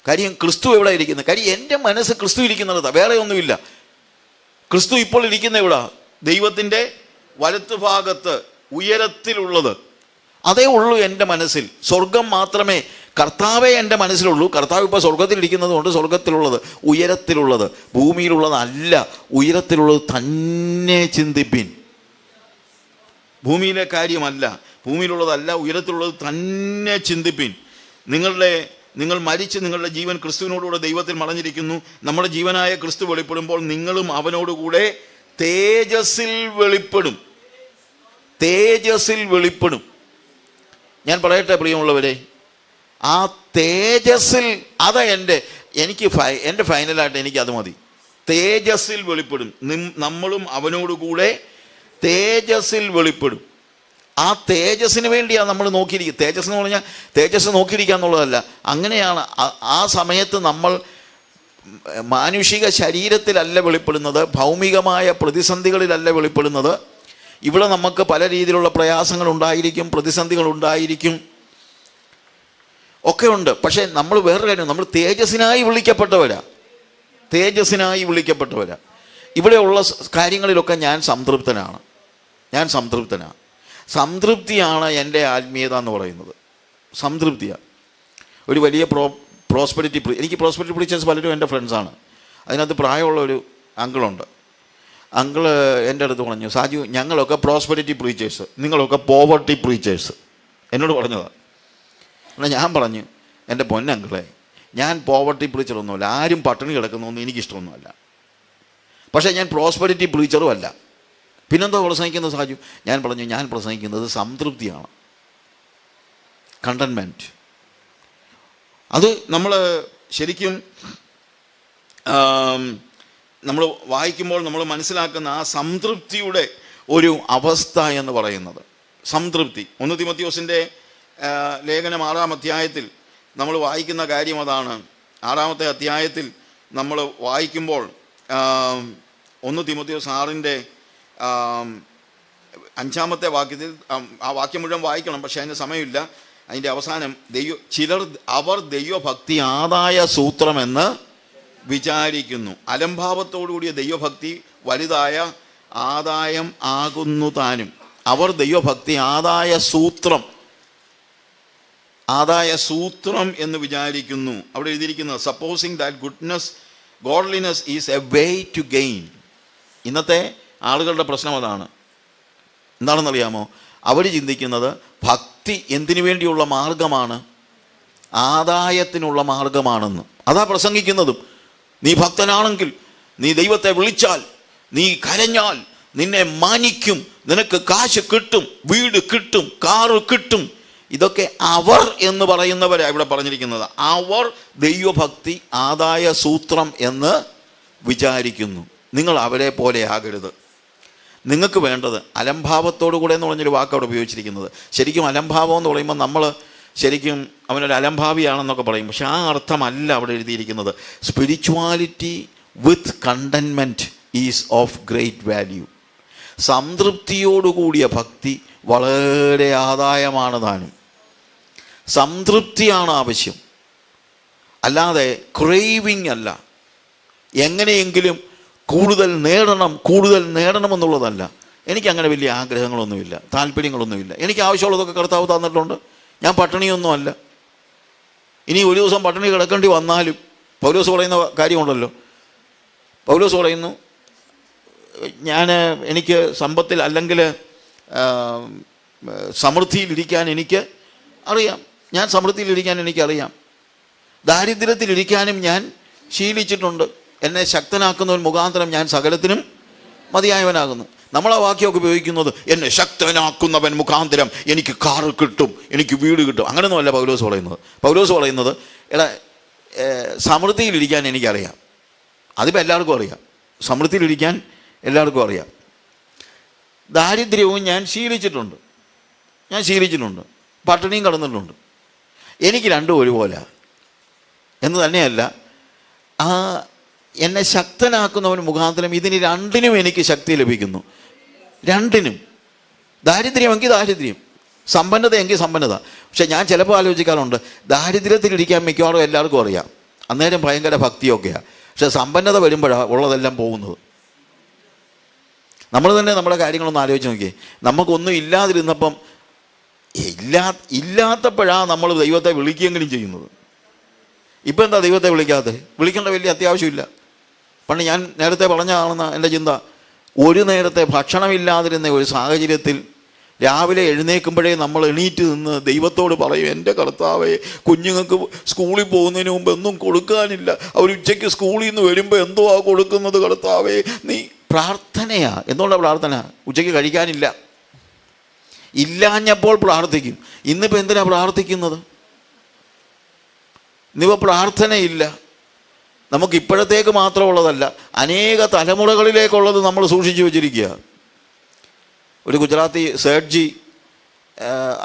കാര്യം ക്രിസ്തു എവിടെ ഇരിക്കുന്നത്? കാര്യം എൻ്റെ മനസ്സ് ക്രിസ്തു ഇരിക്കുന്നിടത്താണ്, വേറെ ഒന്നുമില്ല. ക്രിസ്തു ഇപ്പോൾ ഇരിക്കുന്ന എവിടെ? ദൈവത്തിൻ്റെ വലത്തുഭാഗത്ത് ഉയരത്തിലുള്ളത്. അതേ ഉള്ളൂ എൻ്റെ മനസ്സിൽ. സ്വർഗം മാത്രമേ, കർത്താവേ എൻ്റെ മനസ്സിലുള്ളൂ. കർത്താവ് ഇപ്പോൾ സ്വർഗത്തിലിരിക്കുന്നത് കൊണ്ട് സ്വർഗത്തിലുള്ളത്, ഉയരത്തിലുള്ളത്, ഭൂമിയിലുള്ളതല്ല, ഉയരത്തിലുള്ളത് തന്നെ ചിന്തിപ്പിൻ. ഭൂമിയിലെ കാര്യമല്ല, ഭൂമിയിലുള്ളതല്ല, ഉയരത്തിലുള്ളത് തന്നെ ചിന്തിപ്പിൻ. നിങ്ങൾ മരിച്ച് നിങ്ങളുടെ ജീവൻ ക്രിസ്തുവിനോടുകൂടെ ദൈവത്തിൽ മറഞ്ഞിരിക്കുന്നു. നമ്മുടെ ജീവനായ ക്രിസ്തു വെളിപ്പെടുമ്പോൾ നിങ്ങളും അവനോടുകൂടെ തേജസ്സിൽ വെളിപ്പെടും. തേജസ്സിൽ വെളിപ്പെടും. ഞാൻ പറയട്ടെ പ്രിയമുള്ളവരെ, ആ തേജസ്സിൽ, അതാ എൻ്റെ ഫൈനലായിട്ട് എനിക്കത് മതി. തേജസ്സിൽ വെളിപ്പെടും. നമ്മളും അവനോടുകൂടെ തേജസ്സിൽ വെളിപ്പെടും. ആ തേജസ്സിന് വേണ്ടിയാണ് നമ്മൾ നോക്കിയിരിക്കുക. തേജസ് എന്ന് പറഞ്ഞാൽ തേജസ് നോക്കിയിരിക്കുക എന്നുള്ളതല്ല. അങ്ങനെയാണ് ആ സമയത്ത് നമ്മൾ മാനുഷിക ശരീരത്തിലല്ല വെളിപ്പെടുന്നത്, ഭൗമികമായ പ്രതിസന്ധികളിലല്ല വെളിപ്പെടുന്നത്. ഇവിടെ നമുക്ക് പല രീതിയിലുള്ള പ്രയാസങ്ങൾ ഉണ്ടായിരിക്കും, പ്രതിസന്ധികൾ ഉണ്ടായിരിക്കും, ഒക്കെ ഉണ്ട്. പക്ഷേ നമ്മൾ വേറൊരു കാര്യം, നമ്മൾ തേജസ്സിനായി വിളിക്കപ്പെട്ടവരാ, തേജസ്സിനായി വിളിക്കപ്പെട്ടവരാ. ഇവിടെയുള്ള കാര്യങ്ങളിലൊക്കെ ഞാൻ സംതൃപ്തനാണ്. സംതൃപ്തിയാണ് എൻ്റെ ആത്മീയത എന്ന് പറയുന്നത്. സംതൃപ്തിയാണ്. ഒരു വലിയ എനിക്ക് പ്രോസ്പെരിറ്റി പ്രീച്ചേഴ്സ് പലരും എൻ്റെ ഫ്രണ്ട്സാണ്. അതിനകത്ത് പ്രായമുള്ള ഒരു അങ്കിളുണ്ട്. അങ്കിള് എൻ്റെ അടുത്ത് പറഞ്ഞു, സാജു ഞങ്ങളൊക്കെ പ്രോസ്പെരിറ്റി പ്രീച്ചേഴ്സ്, നിങ്ങളൊക്കെ പോവർട്ടി പ്രീച്ചേഴ്സ് എന്നോട് പറഞ്ഞതാണ്. എന്നാൽ ഞാൻ പറഞ്ഞു, എൻ്റെ പൊന്നങ്കിളെ, ഞാൻ പോവർട്ടി പ്രീച്ചറൊന്നുമല്ല, ആരും പട്ടിണി കിടക്കുന്നൊന്നും എനിക്കിഷ്ടമൊന്നുമല്ല. പക്ഷേ ഞാൻ പ്രോസ്പെരിറ്റി പ്രീച്ചറും അല്ല. പിന്നെന്തോ പ്രസംഗിക്കുന്നത് സാജു? ഞാൻ പറഞ്ഞു, ഞാൻ പ്രസംഗിക്കുന്നത് സംതൃപ്തിയാണ്, കണ്ടൻമെൻറ്റ്. അത് നമ്മൾ ശരിക്കും നമ്മൾ വായിക്കുമ്പോൾ നമ്മൾ മനസ്സിലാക്കുന്ന ആ സംതൃപ്തിയുടെ ഒരു അവസ്ഥ എന്ന് പറയുന്നത് സംതൃപ്തി. 1 തിമോത്തിയോസിൻ്റെ ലേഖനം 6-ാം അധ്യായത്തിൽ നമ്മൾ വായിക്കുന്ന കാര്യം അതാണ്. 6-ാമത്തെ അധ്യായത്തിൽ നമ്മൾ വായിക്കുമ്പോൾ 1 തിമോത്തിയോസ് 6-ന്റെ 5-ാമത്തെ വാക്യത്തിൽ, ആ വാക്യം മുഴുവൻ വായിക്കണം, പക്ഷേ അതിന് സമയമില്ല. അതിൻ്റെ അവസാനം അവർ ദൈവഭക്തി ആദായ സൂത്രമെന്ന് വിചാരിക്കുന്നു. അലംഭാവത്തോടുകൂടിയ ദൈവഭക്തി വലുതായ ആദായം ആകുന്നു താനും. അവർ ദൈവഭക്തി ആദായ സൂത്രം എന്ന് വിചാരിക്കുന്നു. അവിടെ എഴുതിയിരിക്കുന്നത് supposing that godliness is a way to gain. ഇന്നത്തെ ആളുകളുടെ പ്രശ്നം അതാണ്. എന്താണെന്നറിയാമോ? അവർ ചിന്തിക്കുന്നത് ഭക്തി എന്തിനു വേണ്ടിയുള്ള മാർഗമാണ്? ആദായത്തിനുള്ള മാർഗമാണെന്ന്. അതാ പ്രസംഗിക്കുന്നതും. നീ ഭക്തനാണെങ്കിൽ, നീ ദൈവത്തെ വിളിച്ചാൽ, നീ കരഞ്ഞാൽ നിന്നെ മാനിക്കും, നിനക്ക് കാശ് കിട്ടും, വീട് കിട്ടും, കാറ് കിട്ടും. ഇതൊക്കെ അവർ എന്ന് പറയുന്നവരാണ് ഇവിടെ പറഞ്ഞിരിക്കുന്നത്. അവർ ദൈവഭക്തി ആദായ സൂത്രം എന്ന് വിചാരിക്കുന്നു. നിങ്ങൾ അവരെ പോലെ ആകരുത്. നിങ്ങൾക്ക് വേണ്ടത് അലംഭാവത്തോടു കൂടെ എന്ന് പറഞ്ഞൊരു വാക്ക് അവിടെ ഉപയോഗിച്ചിരിക്കുന്നത്. ശരിക്കും അലംഭാവം എന്ന് പറയുമ്പോൾ നമ്മൾ ശരിക്കും അവനൊരു അലംഭാവിയാണെന്നൊക്കെ പറയും. പക്ഷെ ആ അർത്ഥമല്ല അവിടെ എഴുതിയിരിക്കുന്നത്. Spirituality with contentment is of great value. സംതൃപ്തിയോടുകൂടിയ ഭക്തി വളരെ ആദായമാണ് താനും. സംതൃപ്തിയാണ് ആവശ്യം, അല്ലാതെ ക്രേവിങ് അല്ല. എങ്ങനെയെങ്കിലും കൂടുതൽ നേടണമെന്നുള്ളതല്ല. എനിക്കങ്ങനെ വലിയ ആഗ്രഹങ്ങളൊന്നുമില്ല, താല്പര്യങ്ങളൊന്നുമില്ല. എനിക്ക് ആവശ്യമുള്ളതൊക്കെ കർത്താവ് തന്നിട്ടുണ്ട്. ഞാൻ പട്ടിണിയൊന്നുമല്ല. ഇനി ഒരു ദിവസം പട്ടിണി കിടക്കേണ്ടി വന്നാലും പൗലോസ് പറയുന്ന കാര്യമുണ്ടല്ലോ. പൗലോസ് പറയുന്നു, എനിക്ക് സമ്പത്തിൽ അല്ലെങ്കിൽ സമൃദ്ധിയിലിരിക്കാൻ എനിക്ക് അറിയാം. ഞാൻ സമൃദ്ധിയിലിരിക്കാൻ എനിക്കറിയാം. ദാരിദ്ര്യത്തിലിരിക്കാനും ഞാൻ ശീലിച്ചിട്ടുണ്ട്. എന്നെ ശക്തനാക്കുന്നവൻ മുഖാന്തരം ഞാൻ സകലത്തിനും മതിയായവനാകുന്നു. നമ്മൾ ആ വാക്യമൊക്കെ ഉപയോഗിക്കുന്നത് എന്നെ ശക്തനാക്കുന്നവൻ മുഖാന്തരം എനിക്ക് കാറ് കിട്ടും, എനിക്ക് വീട് കിട്ടും. അങ്ങനെയൊന്നുമല്ല പൗലോസ് പറയുന്നത്. പൗലോസ് പറയുന്നത്, സമൃദ്ധിയിലിരിക്കാൻ എനിക്കറിയാം. അതിപ്പോൾ എല്ലാവർക്കും അറിയാം. സമൃദ്ധിയിലിരിക്കാൻ എല്ലാവർക്കും അറിയാം. ദാരിദ്ര്യവും ഞാൻ ശീലിച്ചിട്ടുണ്ട്. പട്ടിണിയും കടന്നിട്ടുണ്ട്. എനിക്ക് രണ്ടും ഒരുപോലെ എന്ന് തന്നെയല്ല, എന്നെ ശക്തനാക്കുന്നവൻ മുഖാന്തരം ഇതിന് രണ്ടിനും എനിക്ക് ശക്തി ലഭിക്കുന്നു. രണ്ടിനും. ദാരിദ്ര്യമെങ്കിൽ ദാരിദ്ര്യം, സമ്പന്നതയെങ്കിൽ സമ്പന്നത. പക്ഷെ ഞാൻ ചിലപ്പോൾ ആലോചിക്കാറുണ്ട്, ദാരിദ്ര്യത്തിലിരിക്കാൻ മിക്കവാറും എല്ലാവർക്കും അറിയാം, അന്നേരം ഭയങ്കര ഭക്തിയൊക്കെയാണ്. പക്ഷെ സമ്പന്നത വരുമ്പോഴാണ് ഉള്ളതെല്ലാം പോകുന്നത്. നമ്മൾ തന്നെ നമ്മുടെ കാര്യങ്ങളൊന്ന് ആലോചിച്ച് നോക്കിയേ. നമുക്കൊന്നും ഇല്ലാതിരുന്നപ്പം ഇല്ലാത്തപ്പോഴാണ് നമ്മൾ ദൈവത്തെ വിളിക്കുകയെങ്കിലും ചെയ്യുന്നത്. ഇപ്പം എന്താ ദൈവത്തെ വിളിക്കേണ്ട വലിയ അത്യാവശ്യമില്ല. പണ്ട് ഞാൻ നേരത്തെ പറഞ്ഞതാണെന്ന എൻ്റെ ചിന്ത. ഒരു നേരത്തെ ഭക്ഷണമില്ലാതിരുന്ന ഒരു സാഹചര്യത്തിൽ രാവിലെ എഴുന്നേൽക്കുമ്പോഴേ നമ്മൾ എണീറ്റ് നിന്ന് ദൈവത്തോട് പറയും, എൻ്റെ കർത്താവേ, കുഞ്ഞുങ്ങൾക്ക് സ്കൂളിൽ പോകുന്നതിന് മുമ്പ് ഒന്നും കൊടുക്കാനില്ല, അവർ ഉച്ചയ്ക്ക് സ്കൂളിൽ നിന്ന് വരുമ്പോൾ എന്തോ കൊടുക്കുന്നത് കർത്താവേ. നീ പ്രാർത്ഥനയാ. എന്നുള്ള പ്രാർത്ഥന? ഉച്ചയ്ക്ക് കഴിക്കാനില്ല, ഇല്ലാഞ്ഞപ്പോൾ പ്രാർത്ഥിക്കും. ഇന്നിപ്പോൾ എന്തിനാ പ്രാർത്ഥിക്കുന്നത്? ഇന്നിപ്പോൾ പ്രാർത്ഥനയില്ല. നമുക്ക് ഇപ്പോഴത്തേക്ക് മാത്രമുള്ളതല്ല, അനേക തലമുറകളിലേക്കുള്ളത് നമ്മൾ സൂക്ഷിച്ചു വച്ചിരിക്കുക. ഒരു ഗുജറാത്തി സേഠ്ജി,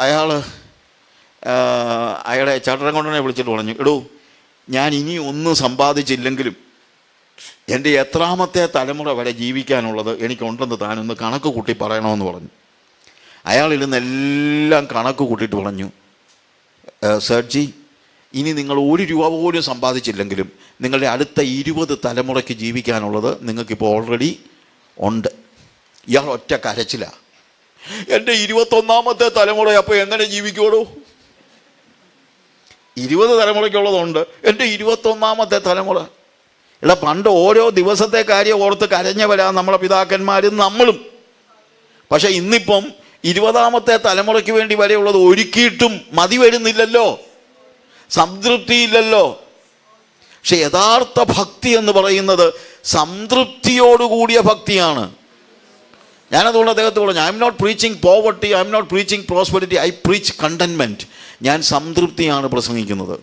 അയാളുടെ ചാർട്ടർ അക്കൗണ്ടന്റിനെ വിളിച്ചിട്ട് പറഞ്ഞു, എടോ, ഞാൻ ഇനി ഒന്നും സമ്പാദിച്ചില്ലെങ്കിലും എൻ്റെ എത്രാമത്തെ തലമുറ വരെ ജീവിക്കാനുള്ളത് എനിക്കുണ്ടെന്ന് താനൊന്ന് കണക്ക് കൂട്ടി പറയണമെന്ന് പറഞ്ഞു. അയാളിരുന്നെല്ലാം കണക്ക് കൂട്ടിയിട്ട് പറഞ്ഞു, സേഠ്ജി, ഇനി നിങ്ങൾ 1 രൂപ പോലും സമ്പാദിച്ചില്ലെങ്കിലും നിങ്ങളുടെ അടുത്ത 20 തലമുറയ്ക്ക് ജീവിക്കാനുള്ളത് നിങ്ങൾക്കിപ്പോൾ ഓൾറെഡി ഉണ്ട്. ഇയാൾ ഒറ്റ കരച്ചില. എൻ്റെ 21ാമത്തെ തലമുറ അപ്പോൾ എങ്ങനെ ജീവിക്കുള്ളൂ? 20 തലമുറയ്ക്കുള്ളതുണ്ട്, എൻ്റെ 21ാമത്തെ തലമുറ ഇവിടെ പണ്ട് ഓരോ ദിവസത്തെ കാര്യം ഓർത്ത് കരഞ്ഞവരാ നമ്മളെ പിതാക്കന്മാരും നമ്മളും. പക്ഷെ ഇന്നിപ്പം 20ാമത്തെ തലമുറയ്ക്ക് വേണ്ടി വരെയുള്ളത് ഒരുക്കിയിട്ടും മതി വരുന്നില്ലല്ലോ, സംതൃപ്തിയില്ലല്ലോ. പക്ഷെ യഥാർത്ഥ ഭക്തി എന്ന് പറയുന്നത് സംതൃപ്തിയോടുകൂടിയ ഭക്തിയാണ്. ഞാനതുകൊണ്ട് അദ്ദേഹത്തെ പറഞ്ഞു, I'm not preaching poverty, I'm not preaching prosperity, I preach contentment. ഞാൻ സംതൃപ്തിയാണ് പ്രസംഗിക്കുന്നത്.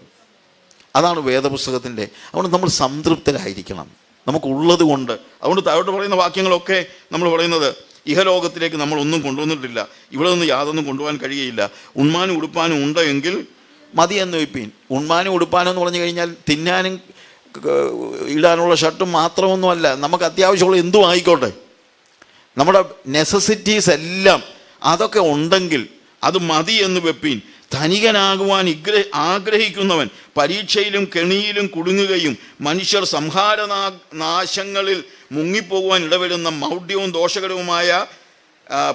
അതാണ് വേദപുസ്തകത്തിൻ്റെ. അതുകൊണ്ട് നമ്മൾ സംതൃപ്തരായിരിക്കണം നമുക്കുള്ളത് കൊണ്ട്. അതുകൊണ്ട് താഴോട്ട് പറയുന്ന വാക്യങ്ങളൊക്കെ നമ്മൾ പറയുന്നത്, ഇഹലോകത്തിലേക്ക് നമ്മൾ ഒന്നും കൊണ്ടുവന്നിട്ടില്ല, ഇവിടെ നിന്ന് യാതൊന്നും കൊണ്ടുപോകാൻ കഴിയുകയില്ല. ഉണ്മാനും ഉടുപ്പാനും ഉണ്ട് എങ്കിൽ മതി എന്ന് വെപ്പീൻ. ഉണ്മാനും ഉടുപ്പാനും എന്ന് പറഞ്ഞു കഴിഞ്ഞാൽ തിന്നാനും ഇടാനുള്ള ഷർട്ടും മാത്രമൊന്നുമല്ല, നമുക്ക് അത്യാവശ്യമുള്ള എന്തും ആയിക്കോട്ടെ, നമ്മുടെ നെസസിറ്റീസ് എല്ലാം അതൊക്കെ ഉണ്ടെങ്കിൽ അത് മതി എന്ന് വെപ്പീൻ. ധനികനാകുവാൻ ആഗ്രഹിക്കുന്നവൻ പരീക്ഷയിലും കെണിയിലും കുടുങ്ങുകയും മനുഷ്യർ നാശങ്ങളിൽ മുങ്ങിപ്പോകുവാൻ ഇടവരുന്ന മൗഢ്യവും ദോഷകരവുമായ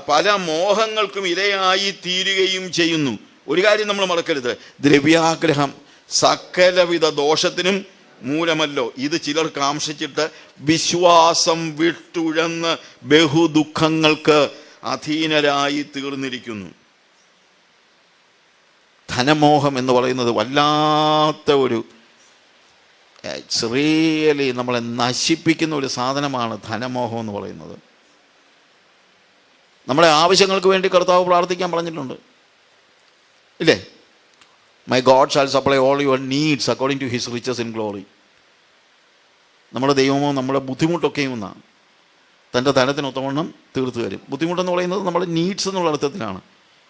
പല മോഹങ്ങൾക്കും ഇരയായി തീരുകയും ചെയ്യുന്നു. ഒരു കാര്യം നമ്മൾ മറക്കരുത്, ദ്രവ്യാഗ്രഹം സകലവിധ ദോഷത്തിനും മൂലമല്ലോ. ഇത് ചിലർ കാംക്ഷിച്ചിട്ട് വിശ്വാസം വിട്ടുഴന്ന് ബഹുദുഃഖങ്ങൾക്ക് അധീനരായി തീർന്നിരിക്കുന്നു. ധനമോഹം എന്ന് പറയുന്നത് വല്ലാത്ത ഒരു റിയലി നമ്മളെ നശിപ്പിക്കുന്ന ഒരു സാധനമാണ് ധനമോഹം എന്ന് പറയുന്നത്. നമ്മുടെ ആവശ്യങ്ങൾക്ക് വേണ്ടി കർത്താവ് പ്രാർത്ഥിക്കാൻ പറഞ്ഞിട്ടുണ്ട്, ഇല്ലേ? My God shall supply all your needs according to his riches in glory. നമ്മുടെ ദൈവമോ നമ്മുടെ ബുദ്ധിമുട്ടൊക്കെയും ഒന്നാണ് തൻ്റെ ധനത്തിനൊത്തവണ്ണം തീർത്തു തരും. ബുദ്ധിമുട്ടെന്ന് പറയുന്നത് നമ്മുടെ നീഡ്സ് എന്നുള്ള അർത്ഥത്തിലാണ്,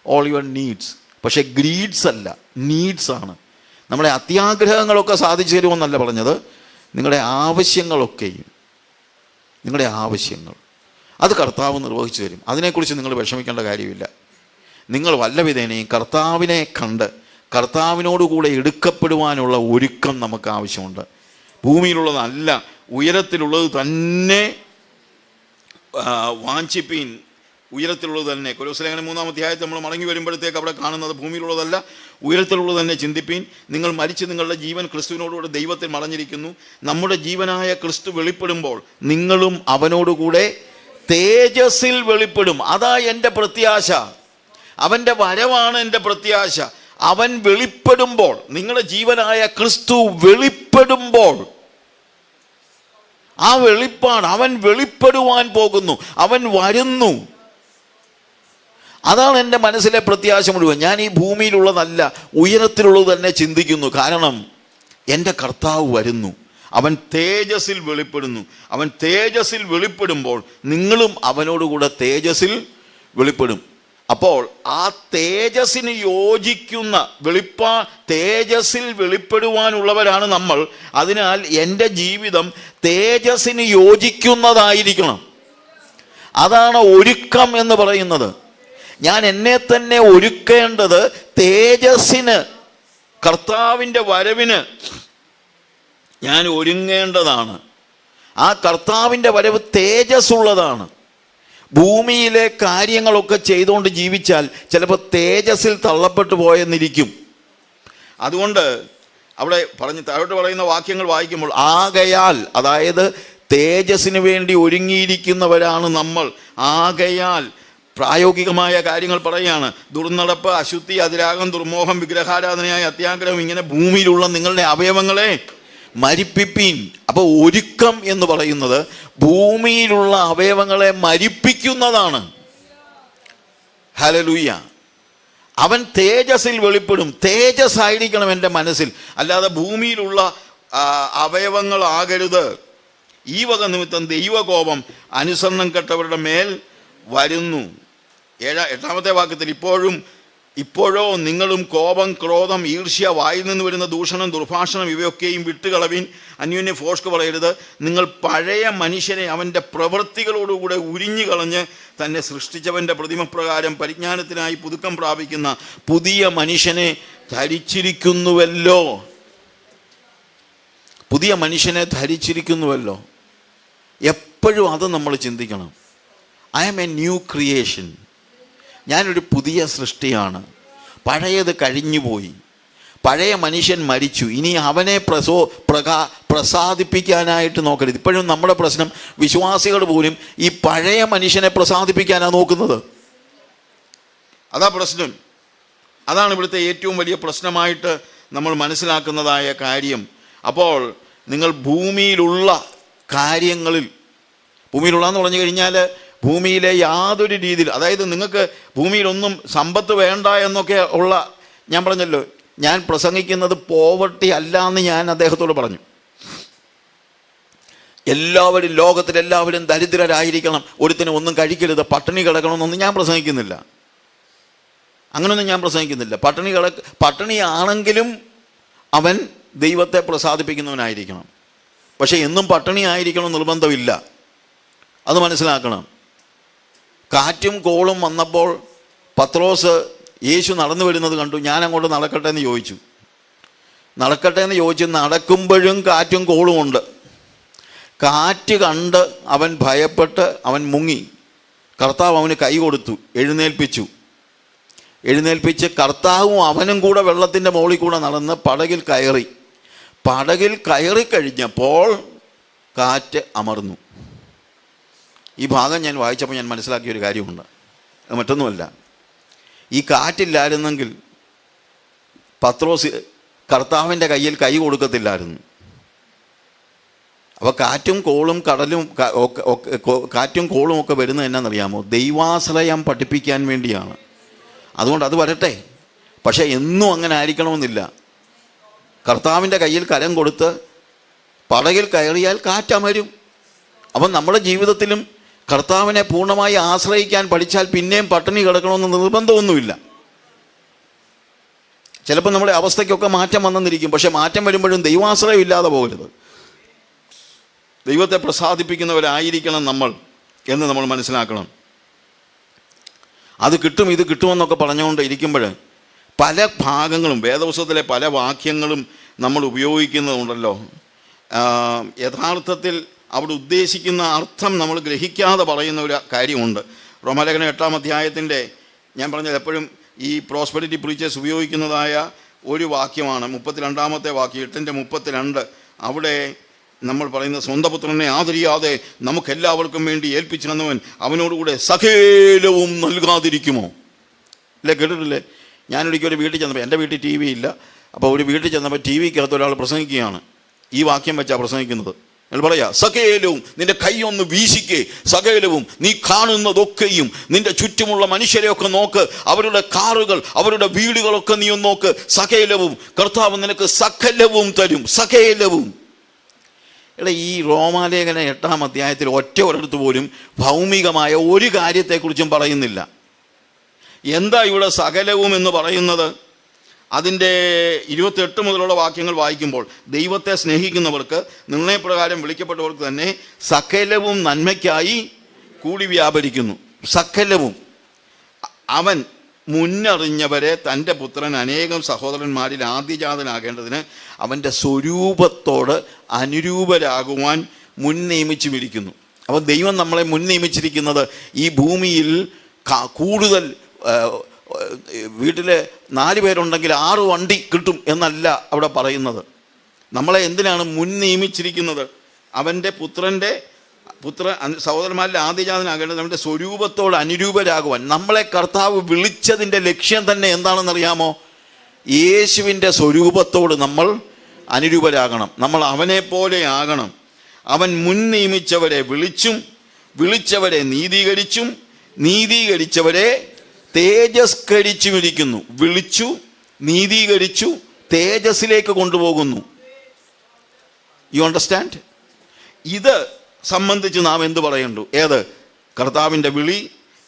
ഓൾ യുവർ നീഡ്സ്. പക്ഷേ ഗ്രീഡ്സ് അല്ല, നീഡ്സ് ആണ്. നമ്മുടെ അത്യാഗ്രഹങ്ങളൊക്കെ സാധിച്ചു തരുമെന്നല്ല പറഞ്ഞത്, നിങ്ങളുടെ ആവശ്യങ്ങളൊക്കെയും, നിങ്ങളുടെ ആവശ്യങ്ങൾ അത് കർത്താവ് നിർവഹിച്ചു തരും. അതിനെക്കുറിച്ച് നിങ്ങൾ വിഷമിക്കേണ്ട കാര്യമില്ല. നിങ്ങൾ വല്ല വിധേനയും കർത്താവിനെ കണ്ട് കർത്താവിനോടുകൂടെ എടുക്കപ്പെടുവാനുള്ള ഒരുക്കം നമുക്ക് ആവശ്യമുണ്ട്. ഭൂമിയിലുള്ളതല്ല, ഉയരത്തിലുള്ളത് തന്നെ വാഞ്ചിപ്പീൻ. ഉയരത്തിലുള്ളത് തന്നെ. കൊലോസ്യലേഖനം 3-ാം അധ്യായത്തിൽ നമ്മൾ മടങ്ങി വരുമ്പോഴത്തേക്ക് അവിടെ കാണുന്നത് ഭൂമിയിലുള്ളതല്ല, ഉയരത്തിലുള്ളത് തന്നെ ചിന്തിപ്പീൻ. നിങ്ങൾ മരിച്ച് നിങ്ങളുടെ ജീവൻ ക്രിസ്തുവിനോടുകൂടെ ദൈവത്തിൽ മടഞ്ഞിരിക്കുന്നു. നമ്മുടെ ജീവനായ ക്രിസ്തു വെളിപ്പെടുമ്പോൾ നിങ്ങളും അവനോടുകൂടെ തേജസ്സിൽ വെളിപ്പെടും. അതാ എൻ്റെ പ്രത്യാശ. അവൻ്റെ വരവാണ് എൻ്റെ പ്രത്യാശ. അവൻ വെളിപ്പെടുമ്പോൾ, നിങ്ങളുടെ ജീവനായ ക്രിസ്തു വെളിപ്പെടുമ്പോൾ, ആ വെളിപ്പാട്, അവൻ വെളിപ്പെടുവാൻ പോകുന്നു, അവൻ വരുന്നു. അതാണ് എൻ്റെ മനസ്സിലെ പ്രത്യാശ മുഴുവൻ. ഞാൻ ഈ ഭൂമിയിലുള്ളതല്ല, ഉയരത്തിലുള്ളത് തന്നെ ചിന്തിക്കുന്നു. കാരണം എൻ്റെ കർത്താവ് വരുന്നു, അവൻ തേജസ്സിൽ വെളിപ്പെടുന്നു. അവൻ തേജസ്സിൽ വെളിപ്പെടുമ്പോൾ നിങ്ങളും അവനോടുകൂടെ തേജസ്സിൽ വെളിപ്പെടും. അപ്പോൾ ആ തേജസ്സിന് യോജിക്കുന്ന തേജസ്സിൽ വെളിപ്പെടുവാനുള്ളവരാണ് നമ്മൾ. അതിനാൽ എൻ്റെ ജീവിതം തേജസ്സിന് യോജിക്കുന്നതായിരിക്കണം. അതാണ് ഒരുക്കം എന്ന് പറയുന്നത്. ഞാൻ എന്നെ തന്നെ ഒരുക്കേണ്ടത് തേജസ്സിന്, കർത്താവിൻ്റെ വരവിന് ഞാൻ ഒരുങ്ങേണ്ടതാണ്. ആ കർത്താവിൻ്റെ വരവ് തേജസ്സുള്ളതാണ്. ഭൂമിയിലെ കാര്യങ്ങളൊക്കെ ചെയ്തുകൊണ്ട് ജീവിച്ചാൽ ചിലപ്പോൾ തേജസ്സിൽ തള്ളപ്പെട്ടു പോയെന്നിരിക്കും. അതുകൊണ്ട് അവിടെ താഴോട്ട് പറയുന്ന വാക്യങ്ങൾ വായിക്കുമ്പോൾ, ആകയാൽ, അതായത് തേജസ്സിന് വേണ്ടി ഒരുങ്ങിയിരിക്കുന്നവരാണ് നമ്മൾ. ആകയാൽ പ്രായോഗികമായ കാര്യങ്ങൾ പറയുകയാണ്. ദുർനടപ്പ്, അശുദ്ധി, അതിരാഗം, ദുർമോഹം, വിഗ്രഹാരാധനയായ അത്യാഗ്രഹം, ഇങ്ങനെ ഭൂമിയിലുള്ള നിങ്ങളുടെ അവയവങ്ങളെ മരിപ്പിപ്പീൻ. അപ്പോൾ ഒരുക്കം എന്ന് പറയുന്നത് ഭൂമിയിലുള്ള അവയവങ്ങളെ മരിപ്പിക്കുന്നതാണ്. ഹല്ലേലൂയ. അവൻ തേജസ്സിൽ വെളിപ്പെടും. തേജസ് ആയിരിക്കണം എൻ്റെ മനസ്സിൽ, അല്ലാതെ ഭൂമിയിലുള്ള അവയവങ്ങളാകരുത്. ഈ വക നിമിത്തം ദൈവകോപം അനുസരണം കെട്ടവരുടെ മേൽ വരുന്നു. 8-ാമത്തെ വാക്യത്തിൽ, ഇപ്പോഴോ നിങ്ങളും കോപം, ക്രോധം, ഈർഷ്യ, വായിൽ നിന്ന് വരുന്ന ദൂഷണം, ദുർഭാഷണം ഇവയൊക്കെയും വിട്ടുകളവിൻ. അന്യോന്യ ഫോഷ്ക്ക് പറയരുത്. നിങ്ങൾ പഴയ മനുഷ്യനെ അവൻ്റെ പ്രവൃത്തികളോടുകൂടെ ഉരിഞ്ഞു കളഞ്ഞ് തന്നെ സൃഷ്ടിച്ചവൻ്റെ പ്രതിമപ്രകാരം പരിജ്ഞാനത്തിനായി പുതുക്കം പ്രാപിക്കുന്ന പുതിയ മനുഷ്യനെ ധരിച്ചിരിക്കുന്നുവല്ലോ. പുതിയ മനുഷ്യനെ ധരിച്ചിരിക്കുന്നുവല്ലോ. എപ്പോഴും അത് നമ്മൾ ചിന്തിക്കണം. I am a new creation. ഞാനൊരു പുതിയ സൃഷ്ടിയാണ്. പഴയത് കഴിഞ്ഞുപോയി. പഴയ മനുഷ്യൻ മരിച്ചു, ഇനി അവനെ പ്രസാദിപ്പിക്കാനായിട്ട് നോക്കരുത്. ഇപ്പോഴും നമ്മുടെ പ്രശ്നം വിശ്വാസികൾ പോലും ഈ പഴയ മനുഷ്യനെ പ്രസാദിപ്പിക്കാനാണ് നോക്കുന്നത്. അതാ പ്രശ്നം. അതാണ് ഇവിടുത്തെ ഏറ്റവും വലിയ പ്രശ്നമായിട്ട് നമ്മൾ മനസ്സിലാക്കുന്നതായ കാര്യം. അപ്പോൾ നിങ്ങൾ ഭൂമിയിലുള്ള കാര്യങ്ങളിൽ, ഭൂമിയിലുള്ളതെന്ന് പറഞ്ഞു കഴിഞ്ഞാൽ ഭൂമിയിലെ യാതൊരു രീതിയിൽ, അതായത് നിങ്ങൾക്ക് ഭൂമിയിലൊന്നും സമ്പത്ത് വേണ്ട എന്നൊക്കെ ഉള്ള, ഞാൻ പറഞ്ഞല്ലോ, ഞാൻ പ്രസംഗിക്കുന്നത് പോവർട്ടി അല്ല എന്ന് ഞാൻ അദ്ദേഹത്തോട് പറഞ്ഞു. എല്ലാവരും ലോകത്തിലെല്ലാവരും ദരിദ്രരായിരിക്കണം, ഒരുത്തിനും ഒന്നും കഴിക്കരുത്, പട്ടിണി കിടക്കണമെന്നൊന്നും ഞാൻ പ്രസംഗിക്കുന്നില്ല. അങ്ങനെയൊന്നും ഞാൻ പ്രസംഗിക്കുന്നില്ല. പട്ടിണിയാണെങ്കിലും അവൻ ദൈവത്തെ പ്രസാദിപ്പിക്കുന്നവനായിരിക്കണം. പക്ഷെ എന്നും പട്ടിണി ആയിരിക്കണം നിർബന്ധമില്ല, അത് മനസ്സിലാക്കണം. കാറ്റും കോളും വന്നപ്പോൾ പത്രോസ് യേശു നടന്നു വരുന്നത് കണ്ടു. ഞാൻ അങ്ങോട്ട് നടക്കട്ടെ എന്ന് ചോദിച്ചു. നടക്കുമ്പോഴും കാറ്റും കോളും ഉണ്ട്. കാറ്റ് കണ്ട് അവൻ ഭയപ്പെട്ട് അവൻ മുങ്ങി. കർത്താവ് അവന് കൈ കൊടുത്തു, എഴുന്നേൽപ്പിച്ച് കർത്താവും അവനും കൂടെ വെള്ളത്തിൻ്റെ മുകളിൽ കൂടെ നടന്ന് പടകിൽ കയറി കഴിഞ്ഞപ്പോൾ കാറ്റ് അമർന്നു. ഈ ഭാഗം ഞാൻ വായിച്ചപ്പോൾ ഞാൻ മനസ്സിലാക്കിയൊരു കാര്യമുണ്ട്. മറ്റൊന്നുമല്ല, ഈ കാറ്റില്ലായിരുന്നെങ്കിൽ പത്രോസ് കർത്താവിൻ്റെ കയ്യിൽ കൈ കൊടുക്കത്തില്ലായിരുന്നു. അപ്പോൾ കാറ്റും കോളും ഒക്കെ വരുന്നത് എന്നാണെന്നറിയാമോ? ദൈവാശ്രയം പഠിപ്പിക്കാൻ വേണ്ടിയാണ്. അതുകൊണ്ട് അത് വരട്ടെ, പക്ഷേ എന്നും അങ്ങനെ ആയിരിക്കണമെന്നില്ല. കർത്താവിൻ്റെ കയ്യിൽ കരം കൊടുത്ത് പടകിൽ കയറിയാൽ കാറ്റമരും. അപ്പം നമ്മുടെ ജീവിതത്തിലും കർത്താവിനെ പൂർണ്ണമായി ആശ്രയിക്കാൻ പഠിച്ചാൽ പിന്നെയും പട്ടിണി കിടക്കണമെന്ന് നിർബന്ധമൊന്നുമില്ല. ചിലപ്പോൾ നമ്മുടെ അവസ്ഥയ്ക്കൊക്കെ മാറ്റം വന്നെന്നിരിക്കും, പക്ഷെ മാറ്റം വരുമ്പോഴും ദൈവാശ്രയം ഇല്ലാതെ പോകരുത്. ദൈവത്തെ പ്രസാദിപ്പിക്കുന്നവരായിരിക്കണം നമ്മൾ എന്ന് നമ്മൾ മനസ്സിലാക്കണം. അത് കിട്ടും ഇത് കിട്ടുമെന്നൊക്കെ പറഞ്ഞുകൊണ്ട് ഇരിക്കുമ്പോൾ പല ഭാഗങ്ങളും വേദപുസ്തകത്തിലെ പല വാക്യങ്ങളും നമ്മൾ ഉപയോഗിക്കുന്നതുണ്ടല്ലോ, യഥാർത്ഥത്തിൽ അവിടെ ഉദ്ദേശിക്കുന്ന അർത്ഥം നമ്മൾ ഗ്രഹിക്കാതെ പറയുന്ന ഒരു കാര്യമുണ്ട്. റോമാലേഖനം 8-ാം അധ്യായത്തിൻ്റെ, ഞാൻ പറഞ്ഞത് എപ്പോഴും ഈ പ്രോസ്പെരിറ്റി പ്രീച്ചേഴ്സ് ഉപയോഗിക്കുന്നതായ ഒരു വാക്യമാണ് 32-ാമത്തെ വാക്യം, 8:32. അവിടെ നമ്മൾ പറയുന്ന സ്വന്തം പുത്രനെ ആദരിയാതെ നമുക്കെല്ലാവർക്കും വേണ്ടി ഏൽപ്പിച്ചു തന്നവൻ അവനോടുകൂടെ സകലവും നൽകാതിരിക്കുമോ? അല്ലേ, കേട്ടിട്ടില്ലേ? ഞാനൊരിക്കലും വീട്ടിൽ ചെന്നപ്പോൾ, എൻ്റെ വീട്ടിൽ TV ഇല്ല, അപ്പോൾ ഒരു വീട്ടിൽ ചെന്നപ്പോൾ TVക്കകത്ത് ഒരാൾ പ്രസംഗിക്കുകയാണ്. ഈ വാക്യം വെച്ചാണ് പ്രസംഗിക്കുന്നത്. നിങ്ങൾ പറയാ, സകലവും നിന്റെ കൈയൊന്ന് വീശിക്കേ, സകലവും നീ കാണുന്നതൊക്കെയും, നിന്റെ ചുറ്റുമുള്ള മനുഷ്യരെയൊക്കെ നോക്ക്, അവരുടെ കാറുകൾ അവരുടെ വീടുകളൊക്കെ നീ ഒന്ന് നോക്ക്, സകലവും കർത്താവ് നിനക്ക് സകലവും തരും, സകലവും. എടാ, ഈ റോമാലേഖന 8-ാം അധ്യായത്തിൽ ഒരിടത്ത് പോലും ഭൗമികമായ ഒരു കാര്യത്തെക്കുറിച്ചും പറയുന്നില്ല. എന്താ ഇവിടെ സകലവും എന്ന് പറയുന്നത്? അതിൻ്റെ 28 മുതലുള്ള വാക്യങ്ങൾ വായിക്കുമ്പോൾ, ദൈവത്തെ സ്നേഹിക്കുന്നവർക്ക് നിർണയപ്രകാരം വിളിക്കപ്പെട്ടവർക്ക് തന്നെ സകലവും നന്മയ്ക്കായി കൂടി വ്യാപരിക്കുന്നു. സകലവും. അവൻ മുന്നറിഞ്ഞവരെ തൻ്റെ പുത്രൻ അനേകം സഹോദരന്മാരിൽ ആദ്യജാതനാകേണ്ടതിന് അവൻ്റെ സ്വരൂപത്തോട് അനുരൂപരാകുവാൻ മുൻ നിയമിച്ചുമിരിക്കുന്നു. അപ്പോൾ ദൈവം നമ്മളെ മുൻ നിയമിച്ചിരിക്കുന്നത് ഈ ഭൂമിയിൽ കൂടുതൽ, വീട്ടിൽ 4 പേരുണ്ടെങ്കിൽ 6 വണ്ടി കിട്ടും എന്നല്ല അവിടെ പറയുന്നത്. നമ്മളെ എന്തിനാണ് മുൻ നിയമിച്ചിരിക്കുന്നത്? അവൻ്റെ സഹോദരന്മാരിൽ ആദ്യജാതനാകേണ്ടത് അവൻ്റെ സ്വരൂപത്തോട് അനുരൂപരാകുവാൻ. നമ്മളെ കർത്താവ് വിളിച്ചതിൻ്റെ ലക്ഷ്യം തന്നെ എന്താണെന്നറിയാമോ? യേശുവിൻ്റെ സ്വരൂപത്തോട് നമ്മൾ അനുരൂപരാകണം, നമ്മൾ അവനെ പോലെ ആകണം. അവൻ മുൻ നിയമിച്ചവരെ വിളിച്ചവരെ നീതീകരിച്ചവരെ തേജസ്കരിച്ചുമിരിക്കുന്നു. വിളിച്ചു, നീതീകരിച്ചു, തേജസ്സിലേക്ക് കൊണ്ടുപോകുന്നു. You understand? ഇത് സംബന്ധിച്ച് നാം എന്ത് പറയണ്ടു? ഏത്? കർത്താവിൻ്റെ വിളി,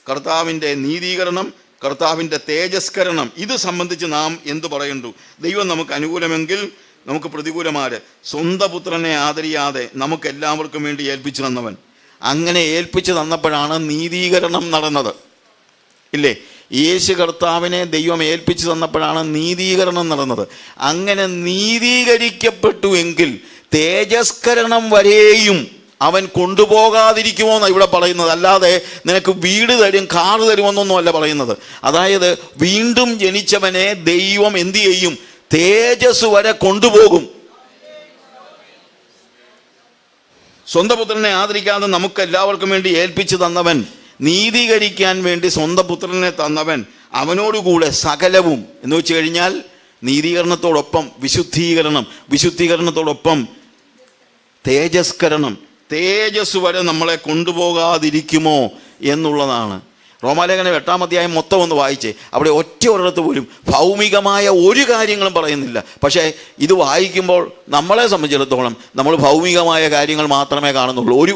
കർത്താവിൻ്റെ നീതീകരണം, കർത്താവിൻ്റെ തേജസ്കരണം. ഇത് സംബന്ധിച്ച് നാം എന്ത് പറയണ്ടു? ദൈവം നമുക്ക് അനുകൂലമെങ്കിൽ നമുക്ക് പ്രതികൂലമാര്? സ്വന്തം പുത്രനെ ആദരിയാതെ നമുക്ക് എല്ലാവർക്കും വേണ്ടി ഏൽപ്പിച്ചു തന്നവൻ. അങ്ങനെ ഏൽപ്പിച്ചു തന്നപ്പോഴാണ് നീതീകരണം നടന്നത്, ഇല്ലേ? യേശു കർത്താവിനെ ദൈവം ഏൽപ്പിച്ചു തന്നപ്പോഴാണ് നീതീകരണം നടന്നത്. അങ്ങനെ നീതീകരിക്കപ്പെട്ടു എങ്കിൽ തേജസ്കരണം വരെയും അവൻ കൊണ്ടുപോകാതിരിക്കുമോ എന്നാണ് ഇവിടെ പറയുന്നത്. അല്ലാതെ നിനക്ക് വീട് തരും, കാറ് തരുമെന്നൊന്നും അല്ല പറയുന്നത്. അതായത് വീണ്ടും ജനിച്ചവനെ ദൈവം എന്തു ചെയ്യും? തേജസ് വരെ കൊണ്ടുപോകും. സ്വന്തം പുത്രനെ ആദരിക്കാതെ നമുക്ക് എല്ലാവർക്കും വേണ്ടി ഏൽപ്പിച്ചു തന്നവൻ, നീതീകരിക്കാൻ വേണ്ടി സ്വന്തം പുത്രനെ തന്നവൻ, അവനോടുകൂടെ സകലവും എന്ന് വെച്ച് കഴിഞ്ഞാൽ നീതീകരണത്തോടൊപ്പം വിശുദ്ധീകരണം, വിശുദ്ധീകരണത്തോടൊപ്പം തേജസ്കരണം, തേജസ് വരെ നമ്മളെ കൊണ്ടുപോകാതിരിക്കുമോ എന്നുള്ളതാണ്. റോമാലേഖനം 8-ാം അധ്യായം മൊത്തം ഒന്ന് വായിച്ചേ. അവിടെ ഒറ്റ ഒരിടത്ത് പോലും ഭൗമികമായ ഒരു കാര്യങ്ങളും പറയുന്നില്ല. പക്ഷേ ഇത് വായിക്കുമ്പോൾ നമ്മളെ സംബന്ധിച്ചിടത്തോളം നമ്മൾ ഭൗമികമായ കാര്യങ്ങൾ മാത്രമേ കാണുന്നുള്ളൂ. ഒരു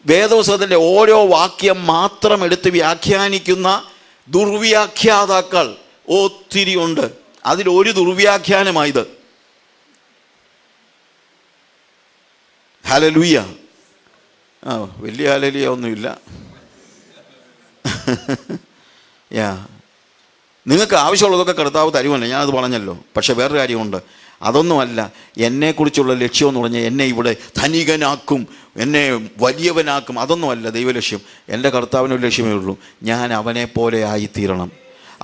വേദപുസ്തകത്തിൻ്റെ ഓരോ വാക്യം മാത്രം എടുത്ത് വ്യാഖ്യാനിക്കുന്ന ദുർവ്യാഖ്യാതാക്കൾ ഒത്തിരി ഉണ്ട്. അതിലൊരു ദുർവ്യാഖ്യാനമായത്. ഹല്ലേലൂയ. വലിയ ഹല്ലേലൂയ ഒന്നുമില്ല. നിങ്ങൾക്ക് ആവശ്യമുള്ളതൊക്കെ കർത്താവ് തരുമല്ലോ, ഞാനത് പറഞ്ഞല്ലോ. പക്ഷെ വേറൊരു കാര്യമുണ്ട്, അതൊന്നുമല്ല എന്നെക്കുറിച്ചുള്ള ലക്ഷ്യം എന്ന് പറഞ്ഞാൽ എന്നെ ഇവിടെ ധനികനാക്കും, എന്നെ വലിയവനാക്കും, അതൊന്നുമല്ല ദൈവലക്ഷ്യം. എൻ്റെ കർത്താവിനൊരു ലക്ഷ്യമേ ഉള്ളൂ, ഞാൻ അവനെ പോലെ ആയിത്തീരണം,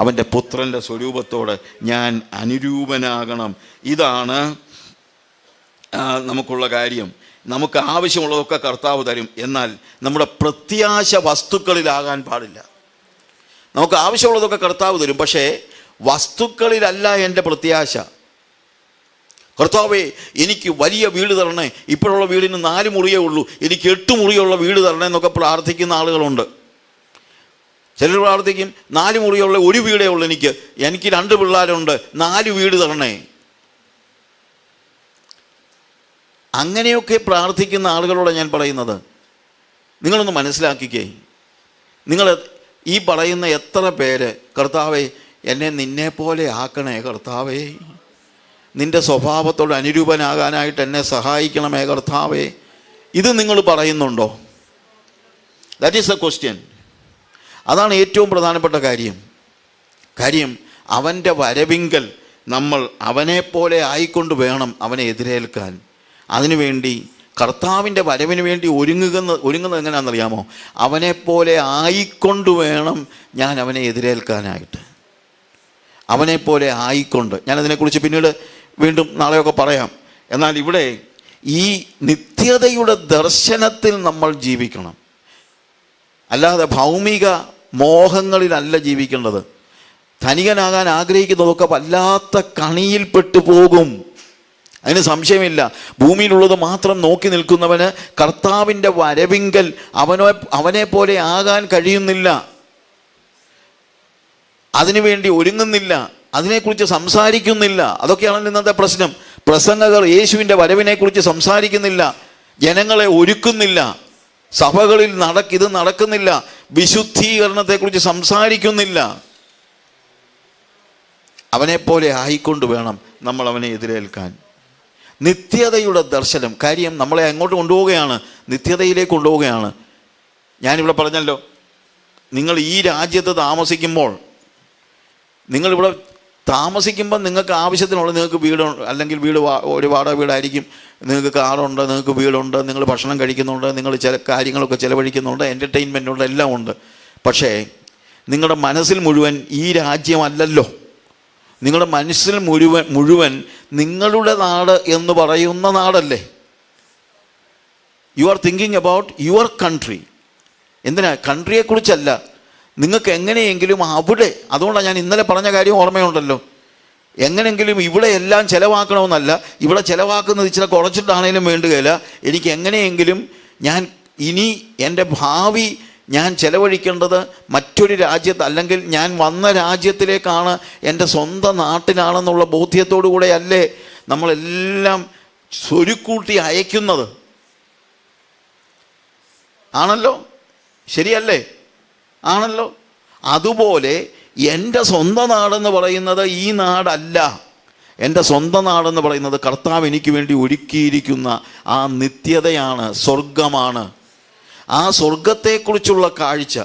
അവൻ്റെ പുത്രൻ്റെ സ്വരൂപത്തോടെ ഞാൻ അനുരൂപനാകണം. ഇതാണ് നമുക്കുള്ള കാര്യം. നമുക്ക് ആവശ്യമുള്ളതൊക്കെ കർത്താവ് തരും. എന്നാൽ നമ്മുടെ പ്രത്യാശ വസ്തുക്കളിലാകാൻ പാടില്ല. നമുക്ക് ആവശ്യമുള്ളതൊക്കെ കർത്താവ് തരും, പക്ഷേ വസ്തുക്കളിലല്ല എൻ്റെ പ്രത്യാശ. കർത്താവേ എനിക്ക് വലിയ വീട് തരണേ, ഇപ്പോഴുള്ള വീടിന് 4 മുറിയേ ഉള്ളൂ, എനിക്ക് 8 മുറിയുള്ള വീട് തരണേ എന്നൊക്കെ പ്രാർത്ഥിക്കുന്ന ആളുകളുണ്ട്. ചിലർ പ്രാർത്ഥിക്കും 4 മുറിയുള്ള ഒരു വീടേ ഉള്ളൂ, എനിക്ക് 2 പിള്ളേരുണ്ട്, 4 വീട് തരണേ. അങ്ങനെയൊക്കെ പ്രാർത്ഥിക്കുന്ന ആളുകളോട് ഞാൻ പറയുന്നത്, നിങ്ങളൊന്ന് മനസ്സിലാക്കിക്കേ. നിങ്ങൾ ഈ പറയുന്ന എത്ര പേര് കർത്താവേ എന്നെ നിന്നെപ്പോലെ ആക്കണേ, കർത്താവേ നിൻ്റെ സ്വഭാവത്തോട് അനുരൂപനാകാനായിട്ട് എന്നെ സഹായിക്കണമേ കർത്താവേ, ഇത് നിങ്ങൾ പറയുന്നുണ്ടോ? That is A question. അതാണ് ഏറ്റവും പ്രധാനപ്പെട്ട കാര്യം. അവൻ്റെ വരവിങ്കൽ നമ്മൾ അവനെപ്പോലെ ആയിക്കൊണ്ട് വേണം അവനെ എതിരേൽക്കാൻ. അതിനുവേണ്ടി കർത്താവിൻ്റെ വരവിന് വേണ്ടി ഒരുങ്ങുന്നത് എങ്ങനെയാണെന്നറിയാമോ? അവനെപ്പോലെ ആയിക്കൊണ്ട് വേണം ഞാൻ അവനെ എതിരേൽക്കാനായിട്ട്. അവനെപ്പോലെ ആയിക്കൊണ്ട്. ഞാനതിനെക്കുറിച്ച് പിന്നീട് വീണ്ടും നാളെയൊക്കെ പറയാം. എന്നാൽ ഇവിടെ ഈ നിത്യതയുടെ ദർശനത്തിൽ നമ്മൾ ജീവിക്കണം, അല്ലാതെ ഭൗമിക മോഹങ്ങളിലല്ല ജീവിക്കേണ്ടത്. ധനികനാകാൻ ആഗ്രഹിക്കുന്നതൊക്കെ വല്ലാത്ത കണിയിൽപ്പെട്ടു പോകും, അതിന് സംശയമില്ല. ഭൂമിയിലുള്ളത് മാത്രം നോക്കി നിൽക്കുന്നവന് കർത്താവിൻ്റെ വരവിങ്കൽ അവനെ പോലെ ആകാൻ കഴിയുന്നില്ല, അതിനുവേണ്ടി ഒരുങ്ങുന്നില്ല, അതിനെക്കുറിച്ച് സംസാരിക്കുന്നില്ല. അതൊക്കെയാണ് ഇന്നത്തെ പ്രശ്നം. പ്രസംഗകർ യേശുവിൻ്റെ വരവിനെക്കുറിച്ച് സംസാരിക്കുന്നില്ല, ജനങ്ങളെ ഒരുക്കുന്നില്ല, സഭകളിൽ ഇത് നടക്കുന്നില്ല, വിശുദ്ധീകരണത്തെക്കുറിച്ച് സംസാരിക്കുന്നില്ല. അവനെപ്പോലെ ആയിക്കൊണ്ട് വേണം നമ്മൾ അവനെ എതിരേൽക്കാൻ. നിത്യതയുടെ ദർശനം. കാര്യം നമ്മളെ അങ്ങോട്ട് കൊണ്ടുപോവുകയാണ്, നിത്യതയിലേക്ക് കൊണ്ടുപോവുകയാണ്. ഞാനിവിടെ പറഞ്ഞല്ലോ, നിങ്ങൾ ഈ രാജ്യത്ത് താമസിക്കുമ്പോൾ, നിങ്ങളിവിടെ താമസിക്കുമ്പോൾ നിങ്ങൾക്ക് ആവശ്യത്തിനുള്ള, നിങ്ങൾക്ക് വീട് അല്ലെങ്കിൽ ഒരു വാടക വീടായിരിക്കും, നിങ്ങൾക്ക് കാറുണ്ട്, നിങ്ങൾക്ക് വീടുണ്ട്, നിങ്ങൾ ഭക്ഷണം കഴിക്കുന്നുണ്ട്, നിങ്ങൾ ചില കാര്യങ്ങളൊക്കെ ചിലവഴിക്കുന്നുണ്ട്, എൻ്റർടൈൻമെൻറ്റുണ്ട്, എല്ലാം ഉണ്ട്. പക്ഷേ നിങ്ങളുടെ മനസ്സിൽ മുഴുവൻ ഈ രാജ്യമല്ലല്ലോ. നിങ്ങളുടെ മനസ്സിൽ മുഴുവൻ നിങ്ങളുടെ നാട് എന്ന് പറയുന്ന നാടല്ലേ. You are thinking about your country. എന്തിനാ? കൺട്രിയെക്കുറിച്ചല്ല, നിങ്ങൾക്ക് എങ്ങനെയെങ്കിലും അവിടെ, അതുകൊണ്ടാണ് ഞാൻ ഇന്നലെ പറഞ്ഞ കാര്യം ഓർമ്മയുണ്ടല്ലോ, എങ്ങനെയെങ്കിലും ഇവിടെ എല്ലാം ചിലവാക്കണമെന്നല്ല, ഇവിടെ ചിലവാക്കുന്നത് ഇച്ചിരി കുറച്ചിട്ടാണേലും വേണ്ടുകയില്ല. എനിക്ക് എങ്ങനെയെങ്കിലും ഞാൻ ഇനി എൻ്റെ ഭാവി ഞാൻ ചെലവഴിക്കേണ്ടത് മറ്റൊരു രാജ്യത്ത്, അല്ലെങ്കിൽ ഞാൻ വന്ന രാജ്യത്തിലേക്കാണ്, എൻ്റെ സ്വന്തം നാട്ടിലാണെന്നുള്ള ബോധ്യത്തോടു കൂടെ അല്ലേ നമ്മളെല്ലാം സ്വരുക്കൂട്ടി അയക്കുന്നത്. ആണല്ലോ, ശരിയല്ലേ? ആണല്ലോ. അതുപോലെ എൻ്റെ സ്വന്തം നാടെന്ന് പറയുന്നത് ഈ നാടല്ല. എൻ്റെ സ്വന്തം നാടെന്ന് പറയുന്നത് കർത്താവ് എനിക്ക് വേണ്ടി ഒരുക്കിയിരിക്കുന്ന ആ നിത്യതയാണ്, സ്വർഗമാണ്. ആ സ്വർഗത്തെക്കുറിച്ചുള്ള കാഴ്ച.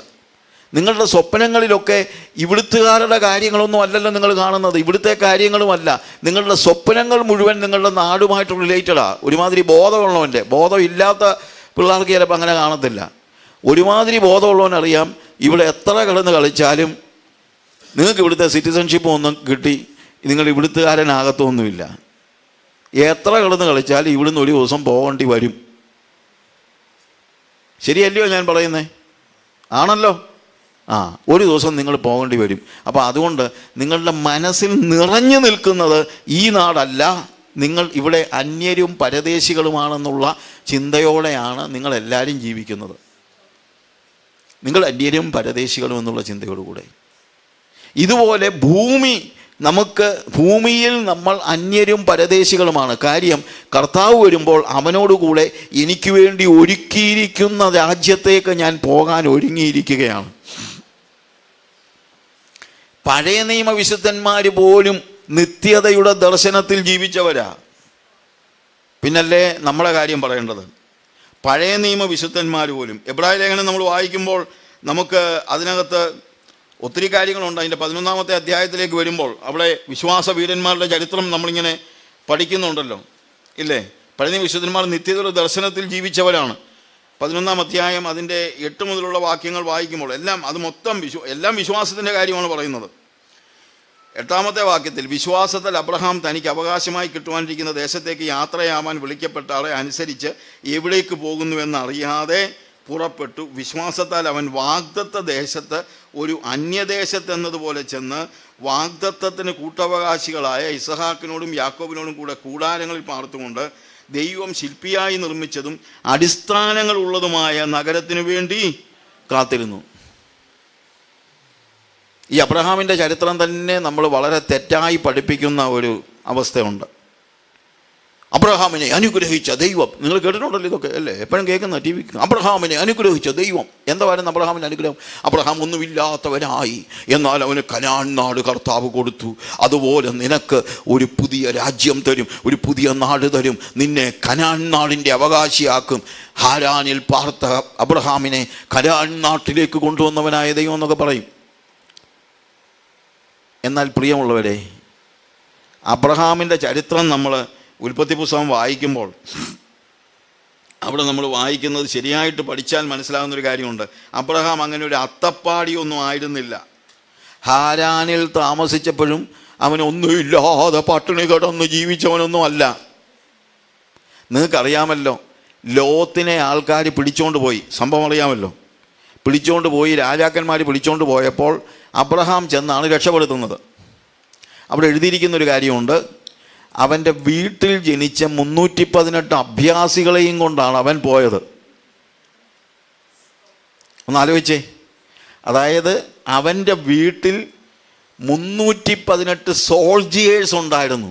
നിങ്ങളുടെ സ്വപ്നങ്ങളിലൊക്കെ ഇവിടുത്തുകാരുടെ കാര്യങ്ങളൊന്നും അല്ലല്ലോ നിങ്ങൾ കാണുന്നത്, ഇവിടുത്തെ കാര്യങ്ങളുമല്ല. നിങ്ങളുടെ സ്വപ്നങ്ങൾ മുഴുവൻ നിങ്ങളുടെ നാടുമായിട്ട് റിലേറ്റഡാണ്. ഒരുമാതിരി ബോധമുള്ളവൻ്റെ, ബോധമില്ലാത്ത പിള്ളേർക്ക് ചിലപ്പോൾ അങ്ങനെ കാണത്തില്ല. ഒരുമാതിരി ബോധമുള്ളവനറിയാം ഇവിടെ എത്ര കിടന്ന് കളിച്ചാലും നിങ്ങൾക്ക് ഇവിടുത്തെ സിറ്റിസൺഷിപ്പ് ഒന്നും കിട്ടി നിങ്ങൾ ഇവിടുത്തുകാരനാകത്തൊന്നുമില്ല. എത്ര കിടന്ന് കളിച്ചാലും ഇവിടുന്ന് ഒരു ദിവസം പോകേണ്ടി വരും. ശരിയല്ലയോ ഞാൻ പറയുന്നേ? ആണല്ലോ. ഒരു ദിവസം നിങ്ങൾ പോകേണ്ടി വരും. അപ്പോൾ അതുകൊണ്ട് നിങ്ങളുടെ മനസ്സിൽ നിറഞ്ഞു നിൽക്കുന്നത് ഈ നാടല്ല, നിങ്ങൾ ഇവിടെ അന്യരും പരദേശികളുമാണെന്നുള്ള ചിന്തയോടെയാണ് നിങ്ങളെല്ലാവരും ജീവിക്കുന്നത്. നിങ്ങൾ അന്യരും പരദേശികളും എന്നുള്ള ചിന്തയോടുകൂടെ. ഇതുപോലെ ഭൂമിയിൽ നമ്മൾ അന്യരും പരദേശികളുമാണ്. കാര്യം, കർത്താവ് വരുമ്പോൾ അവനോടുകൂടെ എനിക്ക് വേണ്ടി ഒരുക്കിയിരിക്കുന്ന രാജ്യത്തേക്ക് ഞാൻ പോകാൻ ഒരുങ്ങിയിരിക്കുകയാണ്. പഴയ നിയമ വിശുദ്ധന്മാർ പോലും നിത്യതയുടെ ദർശനത്തിൽ ജീവിച്ചവരാ. പിന്നല്ലേ നമ്മളെ കാര്യം പറയേണ്ടത്? പഴയ നിയമ വിശുദ്ധന്മാർ പോലും. എബ്രായ ലേഖനം നമ്മൾ വായിക്കുമ്പോൾ നമുക്ക് അതിനകത്ത് ഒത്തിരി കാര്യങ്ങളുണ്ട്. അതിൻ്റെ 11-ാമത്തെ അധ്യായത്തിലേക്ക് വരുമ്പോൾ അവിടെ വിശ്വാസ വീരന്മാരുടെ ചരിത്രം നമ്മളിങ്ങനെ പഠിക്കുന്നുണ്ടല്ലോ, ഇല്ലേ? പഴയ നിയമ വിശുദ്ധന്മാർ നിത്യതയുടെ ദർശനത്തിൽ ജീവിച്ചവരാണ്. 11-ാം അധ്യായം അതിൻ്റെ 8 മുതലുള്ള വാക്യങ്ങൾ വായിക്കുമ്പോൾ എല്ലാം വിശ്വാസത്തിൻ്റെ കാര്യമാണ് പറയുന്നത്. 8-ാമത്തെ വാക്യത്തിൽ, വിശ്വാസത്തിൽ അബ്രഹാം തനിക്ക് അവകാശമായി കിട്ടുവാനിരിക്കുന്ന ദേശത്തേക്ക് യാത്രയാവാൻ വിളിക്കപ്പെട്ട ആളെ അനുസരിച്ച് എവിടേക്ക് പോകുന്നുവെന്ന് അറിയാതെ പുറപ്പെട്ടു. വിശ്വാസത്താൽ അവൻ വാഗ്ദത്ത ദേശത്ത് ഒരു അന്യദേശത്തെന്നതുപോലെ ചെന്ന് വാഗ്ദത്തത്തിന് കൂട്ടവകാശികളായ ഇസഹാക്കിനോടും യാക്കോബിനോടും കൂടെ കൂടാരങ്ങളിൽ പാർത്തുകൊണ്ട് ദൈവം ശില്പിയായി നിർമ്മിച്ചതും അടിസ്ഥാനങ്ങൾ ഉള്ളതുമായ നഗരത്തിനു വേണ്ടി കാത്തിരുന്നു. ഈ അബ്രഹാമിൻ്റെ ചരിത്രം തന്നെ നമ്മൾ വളരെ തെറ്റായി പഠിപ്പിക്കുന്ന ഒരു അവസ്ഥയുണ്ട്. അബ്രഹാമിനെ അനുഗ്രഹിച്ച ദൈവം, നിങ്ങൾ കേട്ടിട്ടുണ്ടല്ലോ ഇതൊക്കെ അല്ലേ? എപ്പോഴും കേൾക്കുന്ന ടി വി. അബ്രഹാമിനെ അനുഗ്രഹിച്ച ദൈവം. എന്തായിരുന്നു അബ്രഹാമിൻ്റെ അനുഗ്രഹം? അബ്രഹാം ഒന്നുമില്ലാത്തവനായി, എന്നാൽ അവന് കനാൻ നാട് കർത്താവ് കൊടുത്തു. അതുപോലെ നിനക്ക് ഒരു പുതിയ രാജ്യം തരും, ഒരു പുതിയ നാട് തരും, നിന്നെ കനാൻ നാടിൻ്റെ അവകാശിയാക്കും. ഹാരാനിൽ പാർത്ത അബ്രഹാമിനെ കനാൻ നാട്ടിലേക്ക് കൊണ്ടുവന്നവനായ ദൈവം എന്നൊക്കെ പറയും. എന്നാൽ പ്രിയമുള്ളവരെ, അബ്രഹാമിൻ്റെ ചരിത്രം നമ്മൾ ഉൽപ്പത്തി പുസ്തകം വായിക്കുമ്പോൾ അവിടെ നമ്മൾ വായിക്കുന്നത് ശരിയായിട്ട് പഠിച്ചാൽ മനസ്സിലാകുന്നൊരു കാര്യമുണ്ട്. അബ്രഹാം അങ്ങനെ ഒരു അത്തപ്പാടിയൊന്നും ആയിരുന്നില്ല. ഹാരാനിൽ താമസിച്ചപ്പോഴും അവനൊന്നുമില്ലാതെ പട്ടിണി കിടന്ന് ജീവിച്ചവനൊന്നും അല്ല. നിങ്ങൾക്കറിയാമല്ലോ, ലോത്തിനെ ആൾക്കാർ പിടിച്ചോണ്ട് പോയി. സംഭവം അറിയാമല്ലോ. പിടിച്ചോണ്ട് പോയി, രാജാക്കന്മാർ പിടിച്ചോണ്ട് പോയപ്പോൾ അബ്രഹാം ചെന്നാണ് രക്ഷപ്പെടുത്തുന്നത്. അവിടെ എഴുതിയിരിക്കുന്നൊരു കാര്യമുണ്ട്, അവൻ്റെ വീട്ടിൽ ജനിച്ച 318 അഭ്യാസികളെയും കൊണ്ടാണ് അവൻ പോയത്. ഒന്ന് ആലോചിച്ചേ. അതായത് അവൻ്റെ വീട്ടിൽ 318 സോൾജിയേഴ്സ് ഉണ്ടായിരുന്നു.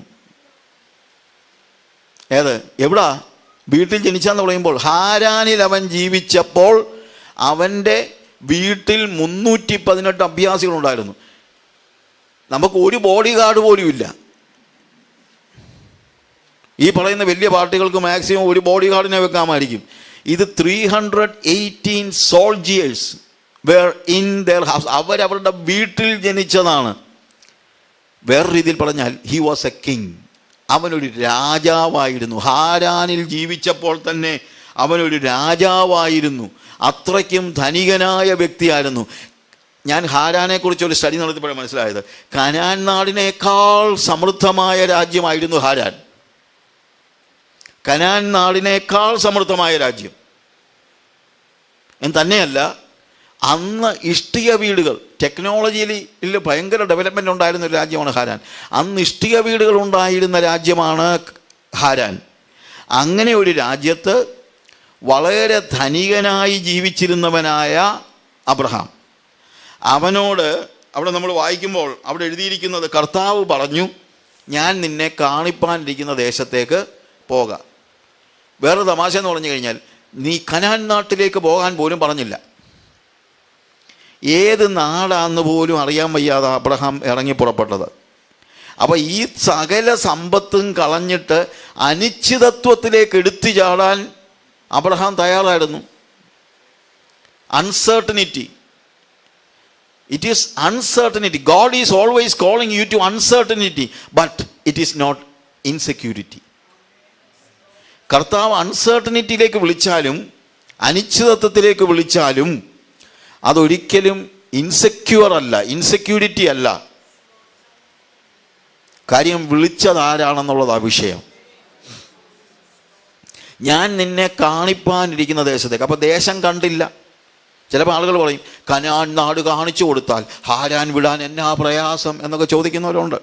എവിടാ വീട്ടിൽ ജനിച്ചാന്ന് പറയുമ്പോൾ? ഹാരാനിൽ അവൻ ജീവിച്ചപ്പോൾ അവൻ്റെ വീട്ടിൽ 318 അഭ്യാസികളുണ്ടായിരുന്നു. നമുക്ക് ഒരു ബോഡി ഗാർഡ് പോലും ഇല്ല. ഈ പറയുന്ന വലിയ പാർട്ടികൾക്ക് മാക്സിമം ഒരു ബോഡി ഗാർഡിനെ വെക്കാമായിരിക്കും. ഇത് 318 soldiers were in their house. അവരവരുടെ വീട്ടിൽ ജനിച്ചതാണ്. വേറെ രീതിയിൽ പറഞ്ഞാൽ ഹി വാസ് എ കിങ്. അവനൊരു രാജാവായിരുന്നു. ഹാരാനിൽ ജീവിച്ചപ്പോൾ തന്നെ അവനൊരു രാജാവായിരുന്നു. അത്രയ്ക്കും ധനികനായ വ്യക്തിയായിരുന്നു. ഞാൻ ഹാരാനെക്കുറിച്ചൊരു സ്റ്റഡി നടത്തിയപ്പോഴാണ് മനസ്സിലായത്, കനാൻ നാടിനേക്കാൾ സമൃദ്ധമായ രാജ്യമായിരുന്നു ഹാരാൻ. കനാൻ നാടിനേക്കാൾ സമൃദ്ധമായ രാജ്യം. എന്ന് തന്നെയല്ല, അന്ന് ഇഷ്ടിക വീടുകൾ, ടെക്നോളജിയിൽ ഭയങ്കര ഡെവലപ്മെൻ്റ് ഉണ്ടായിരുന്ന ഒരു രാജ്യമാണ് ഹാരാൻ. അന്ന് ഇഷ്ടിക വീടുകൾ ഉണ്ടായിരുന്ന രാജ്യമാണ് ഹാരാൻ. അങ്ങനെ ഒരു രാജ്യത്ത് വളരെ ധനികനായി ജീവിച്ചിരുന്നവനായ അബ്രഹാം, അവനോട് അവിടെ നമ്മൾ വായിക്കുമ്പോൾ അവിടെ എഴുതിയിരിക്കുന്നത്, കർത്താവ് പറഞ്ഞു, ഞാൻ നിന്നെ കാണിപ്പാനിരിക്കുന്ന ദേശത്തേക്ക് പോകാം. വേറെ തമാശ എന്ന് പറഞ്ഞു കഴിഞ്ഞാൽ, നീ കനാൻ നാട്ടിലേക്ക് പോകാൻ പോലും പറഞ്ഞില്ല. ഏത് നാടാന്ന് പോലും അറിയാൻ വയ്യാതെ അബ്രഹാം ഇറങ്ങി പുറപ്പെട്ടത്. അപ്പോൾ ഈ സകല സമ്പത്തും കളഞ്ഞിട്ട് അനിശ്ചിതത്വത്തിലേക്ക് എടുത്തു ചാടാൻ അബ്രഹാം തയ്യാറായിരുന്നു. Uncertainty. It is uncertainty. God is always calling you to uncertainty, but it is not insecurity. കർത്താവ് അൺസർട്ടനിറ്റിയിലേക്ക് വിളിച്ചാലും അനിശ്ചിതത്വത്തിലേക്ക് വിളിച്ചാലും അതൊരിക്കലും ഇൻസെക്യൂർ അല്ല, ഇൻസെക്യൂരിറ്റി അല്ല. കാര്യം വിളിച്ചത് ആരാണെന്നുള്ളതാണ് വിഷയം. ഞാൻ നിന്നെ കാണിപ്പാനിരിക്കുന്ന ദേശത്തേക്ക്. അപ്പോൾ ദേശം കണ്ടില്ല. ചിലപ്പോൾ ആളുകൾ പറയും, കനാൻ നാട് കാണിച്ചു കൊടുത്താൽ ഹാരാൻ വിടാൻ എന്നാ പ്രയാസം എന്നൊക്കെ ചോദിക്കുന്നവരുണ്ട്.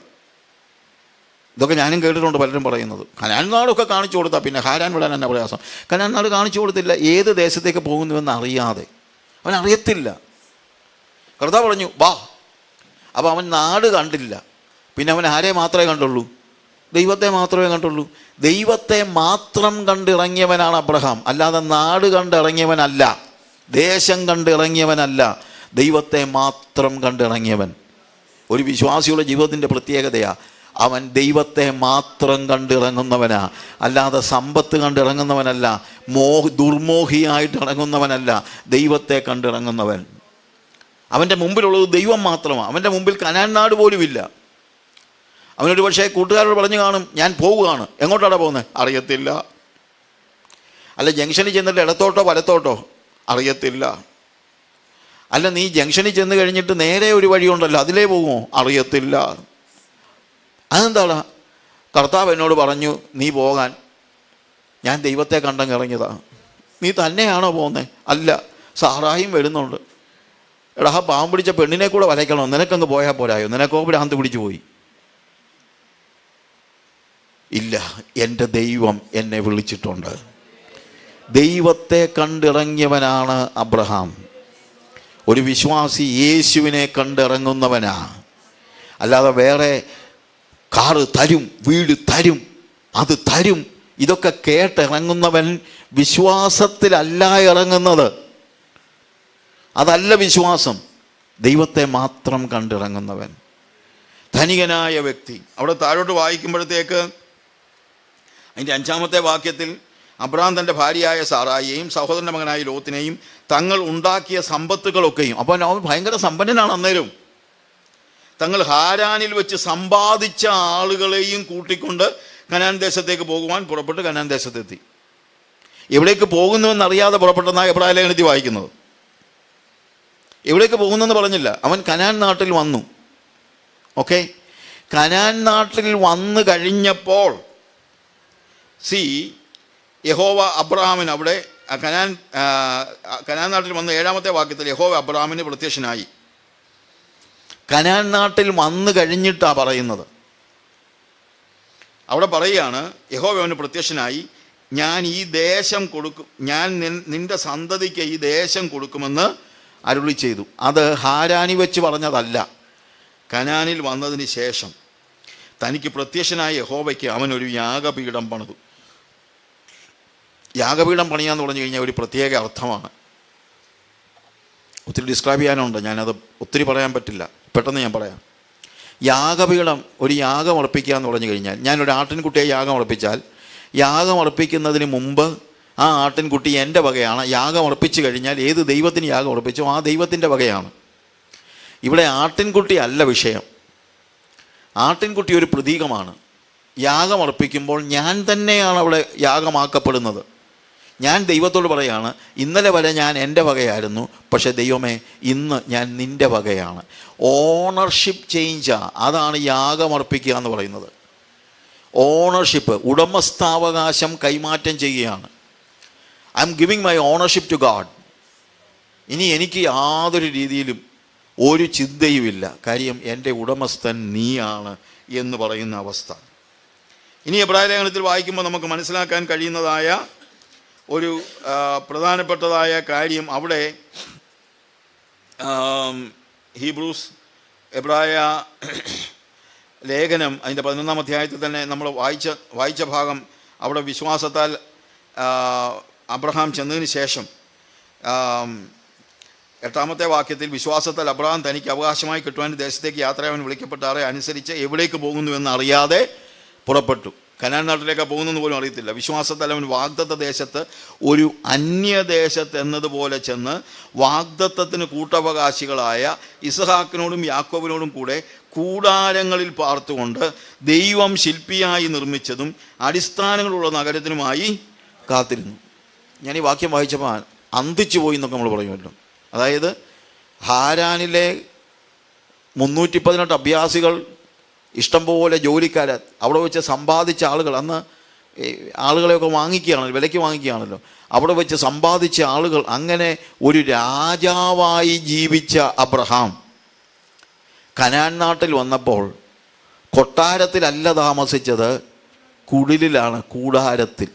ഇതൊക്കെ ഞാനും കേട്ടിട്ടുണ്ട് പലരും പറയുന്നത്. കനാൻ നാടൊക്കെ കാണിച്ചു കൊടുത്താൽ പിന്നെ ഹാരാൻ വിടാൻ എന്നാ പ്രയാസം. കനാൻ നാട് കാണിച്ചു കൊടുത്തില്ല, ഏത് ദേശത്തേക്ക് പോകുന്നുവെന്ന് അറിയാതെ. അവനറിയത്തില്ല. കർത്താവ് പറഞ്ഞു വാ. അപ്പോൾ അവൻ നാട് കണ്ടില്ല. പിന്നെ അവൻ ആരെ മാത്രമേ കണ്ടുള്ളൂ? ദൈവത്തെ മാത്രമേ കണ്ടുള്ളൂ. ദൈവത്തെ മാത്രം കണ്ടിറങ്ങിയവനാണ് അബ്രഹാം, അല്ലാതെ നാട് കണ്ടിറങ്ങിയവനല്ല, ദേശം കണ്ടിറങ്ങിയവനല്ല, ദൈവത്തെ മാത്രം കണ്ടിറങ്ങിയവൻ. ഒരു വിശ്വാസിയുടെ ജീവിതത്തിൻ്റെ പ്രത്യേകതയാണ്, അവൻ ദൈവത്തെ മാത്രം കണ്ടിറങ്ങുന്നവനാ, അല്ലാതെ സമ്പത്ത് കണ്ടിറങ്ങുന്നവനല്ല, ദുർമോഹിയായിട്ട് ഇറങ്ങുന്നവനല്ല, ദൈവത്തെ കണ്ടിറങ്ങുന്നവൻ. അവൻ്റെ മുമ്പിലുള്ളത് ദൈവം മാത്രമാണ്. അവൻ്റെ മുമ്പിൽ കനാൻ നാട് പോലുമില്ല. അവനൊരു പക്ഷേ കൂട്ടുകാരോട് പറഞ്ഞു കാണും, ഞാൻ പോവുകയാണ്. എങ്ങോട്ടാണ് പോകുന്നത്? അറിയത്തില്ല. അല്ല, ജംഗ്ഷനിൽ ചെന്നിട്ട് ഇടത്തോട്ടോ വലത്തോട്ടോ? അറിയത്തില്ല. അല്ല, നീ ജംഗ്ഷനിൽ ചെന്ന് കഴിഞ്ഞിട്ട് നേരെ ഒരു വഴിയുണ്ടല്ലോ, അതിലേ പോകുമോ? അറിയത്തില്ല. അതെന്താണ്? കർത്താവ് എന്നോട് പറഞ്ഞു നീ പോകാൻ, ഞാൻ ദൈവത്തെ കണ്ടങ്ങ് ഇറങ്ങിയതാ. നീ തന്നെയാണോ പോകുന്നത്? അല്ല, സാറായും വരുന്നുണ്ട്. എടാ, പാമ്പ് പിടിച്ച പെണ്ണിനെ കൂടെ വലയ്ക്കണോ? നിനക്കങ്ങ് പോയാൽ പോരായോ? നിനക്കോ ഭ്രാന്ത് പിടിച്ചു പോയി? ഇല്ല, എൻ്റെ ദൈവം എന്നെ വിളിച്ചിട്ടുണ്ട്. ദൈവത്തെ കണ്ടിറങ്ങിയവനാണ് അബ്രഹാം. ഒരു വിശ്വാസി യേശുവിനെ കണ്ടിറങ്ങുന്നവനാ, അല്ലാതെ വേറെ കാറ് തരും, വീട് തരും, അത് തരും, ഇതൊക്കെ കേട്ടിറങ്ങുന്നവൻ വിശ്വാസത്തിലല്ല ഇറങ്ങുന്നത്. അതല്ല വിശ്വാസം. ദൈവത്തെ മാത്രം കണ്ടിറങ്ങുന്നവൻ. ധനികനായ വ്യക്തി അവിടെ താഴോട്ട് വായിക്കുമ്പോഴത്തേക്ക് അതിൻ്റെ 5-ാമത്തെ വാക്യത്തിൽ അബ്രഹാം തൻ്റെ ഭാര്യയായ സാറായിയെയും സഹോദരൻ്റെ മകനായ ലോത്തിനെയും തങ്ങൾ ഉണ്ടാക്കിയ സമ്പത്തുകളൊക്കെയും, അപ്പോൾ അവൻ ഭയങ്കര സമ്പന്നനാണ് അന്നേരം, തങ്ങൾ ഹാരാനിൽ വെച്ച് സമ്പാദിച്ച ആളുകളെയും കൂട്ടിക്കൊണ്ട് കനാൻ ദേശത്തേക്ക് പോകുവാൻ പുറപ്പെട്ട് കനാൻ ദേശത്തെത്തി. എവിടേക്ക് പോകുന്നുവെന്നറിയാതെ പുറപ്പെട്ടെന്നാണ് എബ്രായ ലേഖനത്തിൽ വായിക്കുന്നത്. എവിടേക്ക് പോകുന്നെന്ന് പറഞ്ഞില്ല. അവൻ കനാൻ നാട്ടിൽ വന്നു. ഓക്കെ, കനാൻ നാട്ടിൽ വന്നു കഴിഞ്ഞപ്പോൾ യഹോവ അബ്രഹാമിന് അവിടെ കനാൻ നാട്ടിൽ വന്ന് 7-ാമത്തെ വാക്യത്തിൽ യഹോവ അബ്രഹാമിന് പ്രത്യക്ഷനായി. കനാൻ നാട്ടിൽ വന്നു കഴിഞ്ഞിട്ടാണ് പറയുന്നത്. അവിടെ പറയുകയാണ്, യഹോവ അവന് പ്രത്യക്ഷനായി, ഞാൻ ഈ ദേശം കൊടുക്കും, ഞാൻ നിന്റെ സന്തതിക്ക് ഈ ദേശം കൊടുക്കുമെന്ന് അരുളി ചെയ്തു. അത് ഹാരാനി വെച്ച് പറഞ്ഞതല്ല, കനാനിൽ വന്നതിന് ശേഷം തനിക്ക് പ്രത്യക്ഷനായ യഹോവയ്ക്ക് അവനൊരു യാഗപീഠം പണിതു. യാഗപീഠം പണിയാന്ന് പറഞ്ഞു കഴിഞ്ഞാൽ ഒരു പ്രത്യേക അർത്ഥമാണ്. ഒത്തിരി ഡിസ്ക്രൈബ് ചെയ്യാനുണ്ട്, ഞാനത് ഒത്തിരി പറയാൻ പറ്റില്ല, പെട്ടെന്ന് ഞാൻ പറയാം. യാഗപീഠം, ഒരു യാഗം അർപ്പിക്കുക എന്ന് പറഞ്ഞു കഴിഞ്ഞാൽ, ഞാനൊരു ആട്ടിൻകുട്ടിയെ യാഗം അർപ്പിച്ചാൽ, യാഗം അർപ്പിക്കുന്നതിന് മുമ്പ് ആ ആട്ടിൻകുട്ടി എൻ്റെ വകയാണ്. യാഗം അർപ്പിച്ചു കഴിഞ്ഞാൽ ഏത് ദൈവത്തിന് യാഗം അർപ്പിച്ചോ ആ ദൈവത്തിൻ്റെ വകയാണ്. ഇവിടെ ആട്ടിൻകുട്ടി അല്ല വിഷയം. ആട്ടിൻകുട്ടി ഒരു പ്രതീകമാണ്. യാഗം അർപ്പിക്കുമ്പോൾ ഞാൻ തന്നെയാണ് അവിടെ യാഗമാക്കപ്പെടുന്നത്. ഞാൻ ദൈവത്തോട് പറയാണ്, ഇന്നലെ വരെ ഞാൻ എൻ്റെ വകയായിരുന്നു, പക്ഷേ ദൈവമേ ഇന്ന് ഞാൻ നിൻ്റെ വകയാണ്. ഓണർഷിപ്പ് ചേഞ്ചാണ്. അതാണ് യാഗമർപ്പിക്കുക എന്ന് പറയുന്നത്. ഓണർഷിപ്പ്, ഉടമസ്ഥാവകാശം കൈമാറ്റം ചെയ്യുകയാണ്. I'm giving my ownership to God. ഇനി എനിക്ക് യാതൊരു രീതിയിലും ഒരു ചിന്തയുമില്ല, കാര്യം എൻ്റെ ഉടമസ്ഥൻ നീയാണ് എന്ന് പറയുന്ന അവസ്ഥ. ഇനി എബ്രായ ലേഖനത്തിൽ വായിക്കുമ്പോൾ നമുക്ക് മനസ്സിലാക്കാൻ കഴിയുന്നതായ ഒരു പ്രധാനപ്പെട്ടതായ കാര്യം, അവിടെ എബ്രായ ലേഖനം അതിൻ്റെ 11-ാം അധ്യായത്തിൽ തന്നെ നമ്മൾ വായിച്ച ഭാഗം, അവിടെ വിശ്വാസത്താൽ അബ്രഹാം ചെന്നതിന് ശേഷം 8-ാമത്തെ വാക്യത്തിൽ വിശ്വാസത്താൽ അബ്രഹാം തനിക്ക് അവകാശമായി കിട്ടുവാൻ ദേശത്തേക്ക് യാത്രയാവാൻ വിളിക്കപ്പെട്ടാറെ അനുസരിച്ച് എവിടേക്ക് പോകുന്നുവെന്ന് അറിയാതെ പുറപ്പെട്ടു. കനാൻ നാട്ടിലേക്കാണ് പോകുന്നതെന്ന് പോലും അറിയത്തില്ല. വിശ്വാസത്താൽ അവൻ വാഗ്ദത്ത ദേശത്ത് ഒരു അന്യദേശത്ത് എന്നതുപോലെ ചെന്ന് വാഗ്ദത്തത്തിന് കൂട്ടവകാശികളായ ഇസഹാക്കിനോടും യാക്കോബിനോടും കൂടെ കൂടാരങ്ങളിൽ പാർത്തുകൊണ്ട് ദൈവം ശില്പിയായി നിർമ്മിച്ചതും അടിസ്ഥാനങ്ങളുള്ള നഗരത്തിനുമായി കാത്തിരുന്നു. ഞാൻ ഈ വാക്യം വായിച്ചപ്പോൾ അന്തിച്ചു പോയി എന്നൊക്കെ നമ്മൾ പറയുമല്ലോ. അതായത് ഹാരാനിലെ 318 അഭ്യാസികൾ ഇഷ്ടംപോലെ ജോലിക്കാർ അവിടെ വെച്ച് സമ്പാദിച്ച ആളുകൾ, അന്ന് ആളുകളെയൊക്കെ വാങ്ങിക്കുകയാണല്ലോ, വിലയ്ക്ക് വാങ്ങിക്കുകയാണല്ലോ. അവിടെ വെച്ച് സമ്പാദിച്ച ആളുകൾ, അങ്ങനെ ഒരു രാജാവായി ജീവിച്ച അബ്രഹാം കനാൻ നാട്ടിൽ വന്നപ്പോൾ കൊട്ടാരത്തിലല്ല താമസിച്ചത്, കുടിലിലാണ്, കൂടാരത്തിൽ.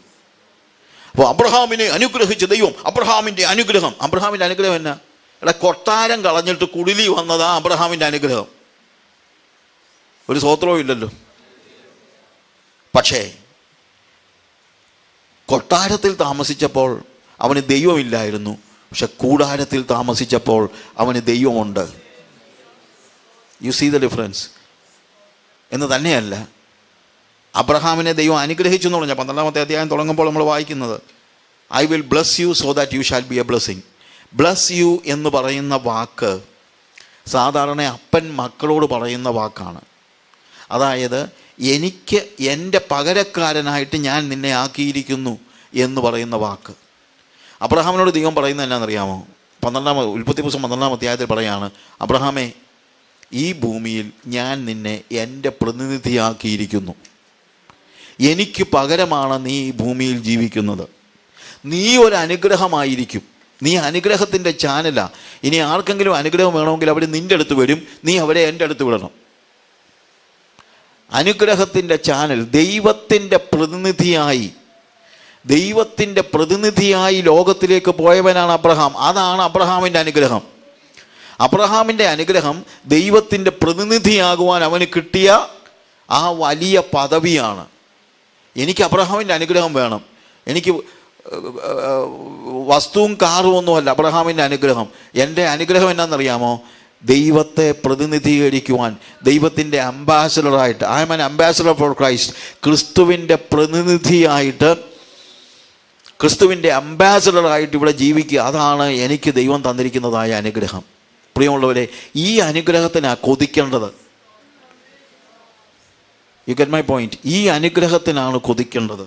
അപ്പോൾ അബ്രഹാമിനെ അനുഗ്രഹിച്ച ദൈവം, അബ്രഹാമിൻ്റെ അനുഗ്രഹം. അബ്രഹാമിൻ്റെ അനുഗ്രഹം എന്നാ? എടാ, കൊട്ടാരം കളഞ്ഞിട്ട് കുടിലി വന്നതാ അബ്രഹാമിൻ്റെ അനുഗ്രഹം. ഒരു സ്വത്രവും ഇല്ലല്ലോ. പക്ഷേ കൊട്ടാരത്തിൽ താമസിച്ചപ്പോൾ അവന് ദൈവമില്ലായിരുന്നു, പക്ഷെ കൂടാരത്തിൽ താമസിച്ചപ്പോൾ അവന് ദൈവമുണ്ട്. You see the difference. എന്ന് തന്നെയല്ല, അബ്രഹാമിനെ ദൈവം അനുഗ്രഹിച്ചു എന്ന് പറഞ്ഞാൽ 12-ാമത്തെ അധ്യായം തുടങ്ങുമ്പോൾ നമ്മൾ വായിക്കുന്നത്, I will bless you so that you shall be A blessing. Bless you എന്ന് പറയുന്ന വാക്ക് സാധാരണ അപ്പൻ മക്കളോട് പറയുന്ന വാക്കാണ്. അതായത്, എനിക്ക് എൻ്റെ പകരക്കാരനായിട്ട് ഞാൻ നിന്നെ ആക്കിയിരിക്കുന്നു എന്ന് പറയുന്ന വാക്ക്. അബ്രഹാമിനോട് ദൈവം പറയുന്നത് എന്നാണെന്നറിയാമോ? ഉൽപ്പത്തി പുസ്തകം 12-ാം അധ്യായത്തിൽ പറയാണ്, അബ്രഹാമേ, ഈ ഭൂമിയിൽ ഞാൻ നിന്നെ എൻ്റെ പ്രതിനിധിയാക്കിയിരിക്കുന്നു. എനിക്ക് പകരമാണ് നീ ഈ ഭൂമിയിൽ ജീവിക്കുന്നത്. നീ ഒരു അനുഗ്രഹമായിരിക്കും. നീ അനുഗ്രഹത്തിൻ്റെ ചാനലാ. ഇനി ആർക്കെങ്കിലും അനുഗ്രഹം വേണമെങ്കിൽ അവർ നിൻ്റെ അടുത്ത് വരും, നീ അവരെ എൻ്റെ അടുത്ത് വിടണം. അനുഗ്രഹത്തിൻ്റെ ചാനൽ, ദൈവത്തിൻ്റെ പ്രതിനിധിയായി ലോകത്തിലേക്ക് പോയവനാണ് അബ്രഹാം. അതാണ് അബ്രഹാമിൻ്റെ അനുഗ്രഹം. അബ്രഹാമിൻ്റെ അനുഗ്രഹം ദൈവത്തിൻ്റെ പ്രതിനിധിയാകുവാൻ അവന് കിട്ടിയ ആ വലിയ പദവിയാണ്. എനിക്ക് അബ്രഹാമിൻ്റെ അനുഗ്രഹം വേണം. എനിക്ക് വസ്തുവും കാറും ഒന്നുമല്ല അബ്രഹാമിൻ്റെ അനുഗ്രഹം. എൻ്റെ അനുഗ്രഹം എന്നാണെന്നറിയാമോ? ദൈവത്തെ പ്രതിനിധീകരിക്കുവാൻ, ദൈവത്തിൻ്റെ അംബാസഡറായിട്ട്, I am an ambassador for Christ, ക്രിസ്തുവിൻ്റെ പ്രതിനിധിയായിട്ട്, ക്രിസ്തുവിൻ്റെ അംബാസഡറായിട്ട് ഇവിടെ ജീവിക്കുക. അതാണ് എനിക്ക് ദൈവം തന്നിരിക്കുന്നതായ അനുഗ്രഹം. പ്രിയമുള്ളവരെ, ഈ അനുഗ്രഹത്തിനാണ് കൊതിക്കേണ്ടത്. You get my point? ഈ അനുഗ്രഹത്തിനാണ് കൊതിക്കേണ്ടത്.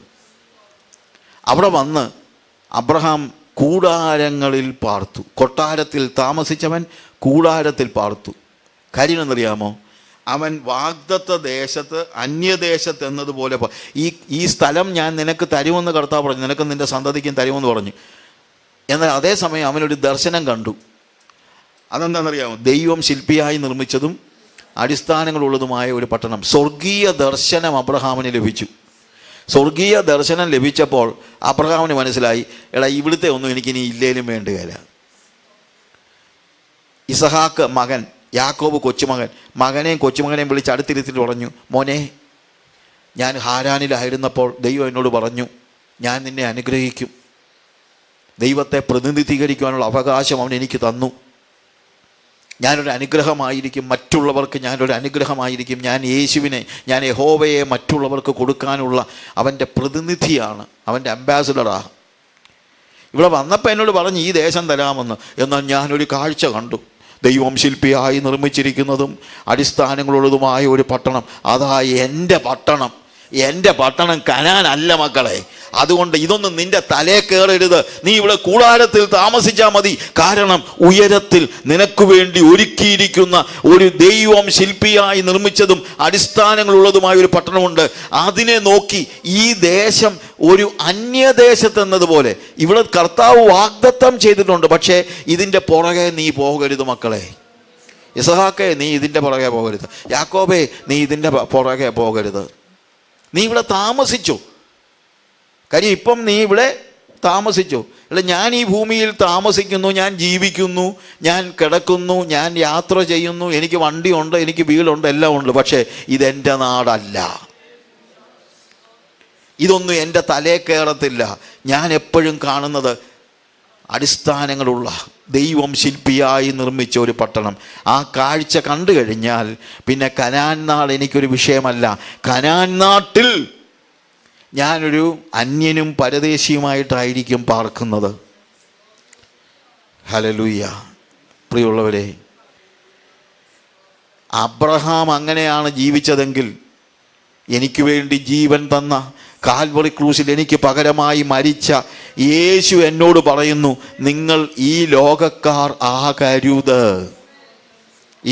അവിടെ വന്ന് അബ്രഹാം കൂടാരങ്ങളിൽ പാർത്തു. കൊട്ടാരത്തിൽ താമസിച്ചവൻ കൂടാരത്തിൽ പാർത്തു. കാര്യം എന്നറിയാമോ? അവൻ വാഗ്ദത്ത ദേശത്ത്, അന്യദേശത്ത് എന്നതുപോലെ ഈ സ്ഥലം ഞാൻ നിനക്ക് തരുമെന്ന് കർത്താവ് പറഞ്ഞു, നിനക്ക് നിൻ്റെ സന്തതിക്കും തരുമെന്ന് പറഞ്ഞു. എന്നാൽ അതേസമയം അവനൊരു ദർശനം കണ്ടു. അതെന്താണെന്നറിയാമോ? ദൈവം ശില്പിയായി നിർമ്മിച്ചതും അടിസ്ഥാനങ്ങളുള്ളതുമായ ഒരു പട്ടണം. സ്വർഗീയ ദർശനം അബ്രഹാമിന് ലഭിച്ചു. സ്വർഗീയ ദർശനം ലഭിച്ചപ്പോൾ അബ്രഹാമിന് മനസ്സിലായി, എടാ, ഇവിടുത്തെ ഒന്നും എനിക്കിനി ഇല്ലേലും വേണ്ടുകയില്ല. ഇസഹാക്ക് മകൻ, യാക്കോബ് കൊച്ചുമകൻ, മകനെയും കൊച്ചുമകനെയും വിളിച്ച് അടുത്തിരുത്തിട്ട് പറഞ്ഞു, മോനെ, ഞാൻ ഹാരാനിലായിരുന്നപ്പോൾ ദൈവം എന്നോട് പറഞ്ഞു, ഞാൻ നിന്നെ അനുഗ്രഹിക്കും. ദൈവത്തെ പ്രതിനിധീകരിക്കുവാനുള്ള അവകാശം അവൻ എനിക്ക് തന്നു. ഞാനൊരു അനുഗ്രഹമായിരിക്കും, മറ്റുള്ളവർക്ക് ഞാനൊരു അനുഗ്രഹമായിരിക്കും. ഞാൻ യേശുവിനെ, ഞാൻ യഹോവയെ മറ്റുള്ളവർക്ക് കൊടുക്കാനുള്ള അവൻ്റെ പ്രതിനിധിയാണ്, അവൻ്റെ അംബാസഡറാണ്. ഇവിടെ വന്നപ്പോൾ എന്നോട് പറഞ്ഞ് ഈ ദേശം തരാമെന്ന്. എന്നാൽ ഞാനൊരു കാഴ്ച കണ്ടു. ദൈവം ശില്പിയായി നിർമ്മിച്ചിരിക്കുന്നതും അടിസ്ഥാനങ്ങളുള്ളതുമായ ഒരു പട്ടണം. അതാ എൻ്റെ പട്ടണം. എൻ്റെ പട്ടണം കനാൻ അല്ല മക്കളെ. അതുകൊണ്ട് ഇതൊന്നും നിന്റെ തലേ കയറരുത്. നീ ഇവിടെ കൂടാരത്തിൽ താമസിച്ചാൽ മതി. കാരണം ഉയരത്തിൽ നിനക്ക് വേണ്ടി ഒരുക്കിയിരിക്കുന്ന ഒരു ദൈവം ശില്പിയായി നിർമ്മിച്ചതും അടിസ്ഥാനങ്ങളുള്ളതുമായ ഒരു പട്ടണമുണ്ട്. അതിനെ നോക്കി ഈ ദേശം ഒരു അന്യദേശത്തെന്നതുപോലെ ഇവിടെ കർത്താവ് വാഗ്ദത്തം ചെയ്തിട്ടുണ്ട്. പക്ഷേ ഇതിൻ്റെ പുറകെ നീ പോകരുത് മക്കളെ. ഇസഹാക്കേ, നീ ഇതിൻ്റെ പുറകെ പോകരുത്. യാക്കോബേ, നീ ഇതിൻ്റെ പുറകെ പോകരുത്. നീ ഇവിടെ താമസിച്ചു. കാര്യം ഇപ്പം നീ ഇവിടെ താമസിച്ചു. അല്ല, ഞാൻ ഈ ഭൂമിയിൽ താമസിക്കുന്നു, ഞാൻ ജീവിക്കുന്നു, ഞാൻ കിടക്കുന്നു, ഞാൻ യാത്ര ചെയ്യുന്നു, എനിക്ക് വണ്ടിയുണ്ട്, എനിക്ക് വീടുണ്ട്, എല്ലാം ഉണ്ട്. പക്ഷേ ഇതെൻ്റെ നാടല്ല. ഇതൊന്നും എൻ്റെ തലേ കയറത്തില്ല. ഞാൻ എപ്പോഴും കാണുന്നത് അടിസ്ഥാനങ്ങളുള്ള ദൈവം ശില്പിയായി നിർമ്മിച്ച ഒരു പട്ടണം. ആ കാഴ്ച കണ്ടു കഴിഞ്ഞാൽ പിന്നെ കനാൻ നാട് എനിക്കൊരു വിഷയമല്ല. കനാൻ നാട്ടിൽ ഞാനൊരു അന്യനും പരദേശിയുമായിട്ടായിരിക്കും പാർക്കുന്നത്. ഹല്ലേലൂയ. പ്രിയമുള്ളവരെ, അബ്രഹാം അങ്ങനെയാണ് ജീവിച്ചതെങ്കിൽ എനിക്ക് വേണ്ടി ജീവൻ തന്ന, കാൽവറി ക്രൂശിൽ എനിക്ക് പകരമായി മരിച്ച യേശു എന്നോട് പറയുന്നു, നിങ്ങൾ ഈ ലോകക്കാർ ആകരുത്.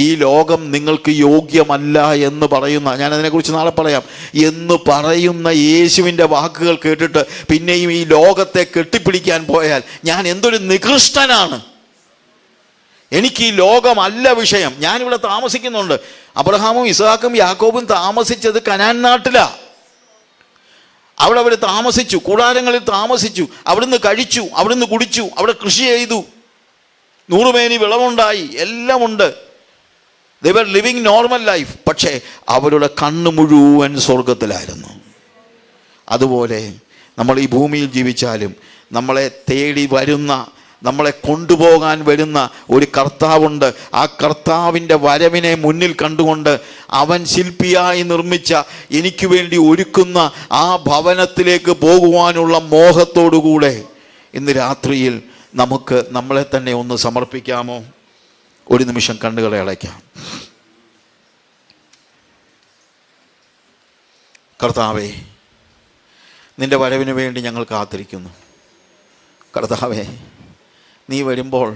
ഈ ലോകം നിങ്ങൾക്ക് യോഗ്യമല്ല എന്ന് പറയുന്ന, ഞാനതിനെക്കുറിച്ച് നാളെ പറയാം, എന്ന് പറയുന്ന യേശുവിൻ്റെ വാക്കുകൾ കേട്ടിട്ട് പിന്നെയും ഈ ലോകത്തെ കെട്ടിപ്പിടിക്കാൻ പോയാൽ ഞാൻ എന്തൊരു നികൃഷ്ടനാണ്. എനിക്ക് ഈ ലോകമല്ല വിഷയം. ഞാനിവിടെ താമസിക്കുന്നുണ്ട്. അബ്രഹാമും ഇസ്ഹാക്കും യാക്കോബും താമസിച്ചത് കനാൻ നാട്ടിലാണ്. അവിടെ അവർ താമസിച്ചു, കൂടാരങ്ങളിൽ താമസിച്ചു, അവിടുന്ന് കഴിച്ചു, അവിടുന്ന് കുടിച്ചു, അവിടെ കൃഷി ചെയ്തു, 100 മേനി വിളവുണ്ടായി, എല്ലാം ഉണ്ട്. They were living normal life. പക്ഷേ അവരുടെ കണ്ണ് മുഴുവൻ സ്വർഗത്തിലായിരുന്നു. അതുപോലെ നമ്മൾ ഈ ഭൂമിയിൽ ജീവിച്ചാലും നമ്മളെ തേടി വരുന്ന, നമ്മളെ കൊണ്ടുപോകാൻ വരുന്ന ഒരു കർത്താവുണ്ട്. ആ കർത്താവിൻ്റെ വരവിനെ മുന്നിൽ കണ്ടുകൊണ്ട് അവൻ ശില്പിയായി നിർമ്മിച്ച, എനിക്ക് വേണ്ടി ഒരുക്കുന്ന ആ ഭവനത്തിലേക്ക് പോകുവാനുള്ള മോഹത്തോടുകൂടെ ഇന്ന് രാത്രിയിൽ നമുക്ക് നമ്മളെ തന്നെ ഒന്ന് സമർപ്പിക്കാമോ? ഒരു നിമിഷം കണ്ണുകളെ അടയ്ക്കാം. കർത്താവേ, നിൻ്റെ വരവിന് വേണ്ടി ഞങ്ങൾ കാത്തിരിക്കുന്നു. കർത്താവേ, നീ വരുമ്പോൾ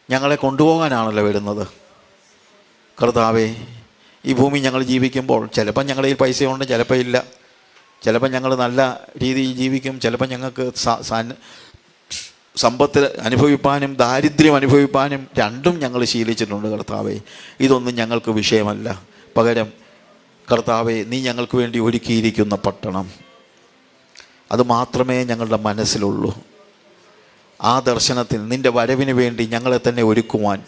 ഞങ്ങളെ കൊണ്ടുപോകാനാണല്ലോ വരുന്നത്. കർത്താവേ, ഈ ഭൂമി ഞങ്ങൾ ജീവിക്കുമ്പോൾ ചിലപ്പോൾ ഞങ്ങളുടെ കയ്യിൽ പൈസയുണ്ട്, ചിലപ്പോൾ ഇല്ല. ചിലപ്പോൾ ഞങ്ങൾ നല്ല രീതിയിൽ ജീവിക്കും, ചിലപ്പോൾ ഞങ്ങൾക്ക് സമ്പത്ത് അനുഭവിപ്പാനും ദാരിദ്ര്യം അനുഭവിപ്പാനും രണ്ടും ഞങ്ങൾ ശീലിച്ചിട്ടുണ്ട്. കർത്താവേ, ഇതൊന്നും ഞങ്ങൾക്ക് വിഷയമല്ല. പകരം കർത്താവേ, നീ ഞങ്ങൾക്ക് വേണ്ടി ഒരുക്കിയിരിക്കുന്ന പട്ടണം, അത് മാത്രമേ ഞങ്ങളുടെ മനസ്സിലുള്ളൂ. ആ ദർശനത്തിൽ നിൻ്റെ വരവിന് വേണ്ടി ഞങ്ങളെ തന്നെ ഒരുക്കുവാൻ,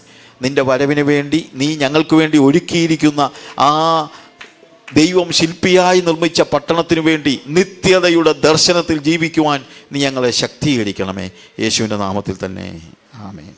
നിൻ്റെ വരവിന് വേണ്ടി നീ ഞങ്ങൾക്ക് വേണ്ടി ഒരുക്കിയിരിക്കുന്ന ആ ദൈവം ശില്പിയായി നിർമ്മിച്ച പട്ടണത്തിനു വേണ്ടി നിത്യതയുടെ ദർശനത്തിൽ ജീവിക്കുവാൻ നീ ഞങ്ങളെ ശക്തീകരിക്കണമേ. യേശുവിൻ്റെ നാമത്തിൽ തന്നെ ആമേൻ.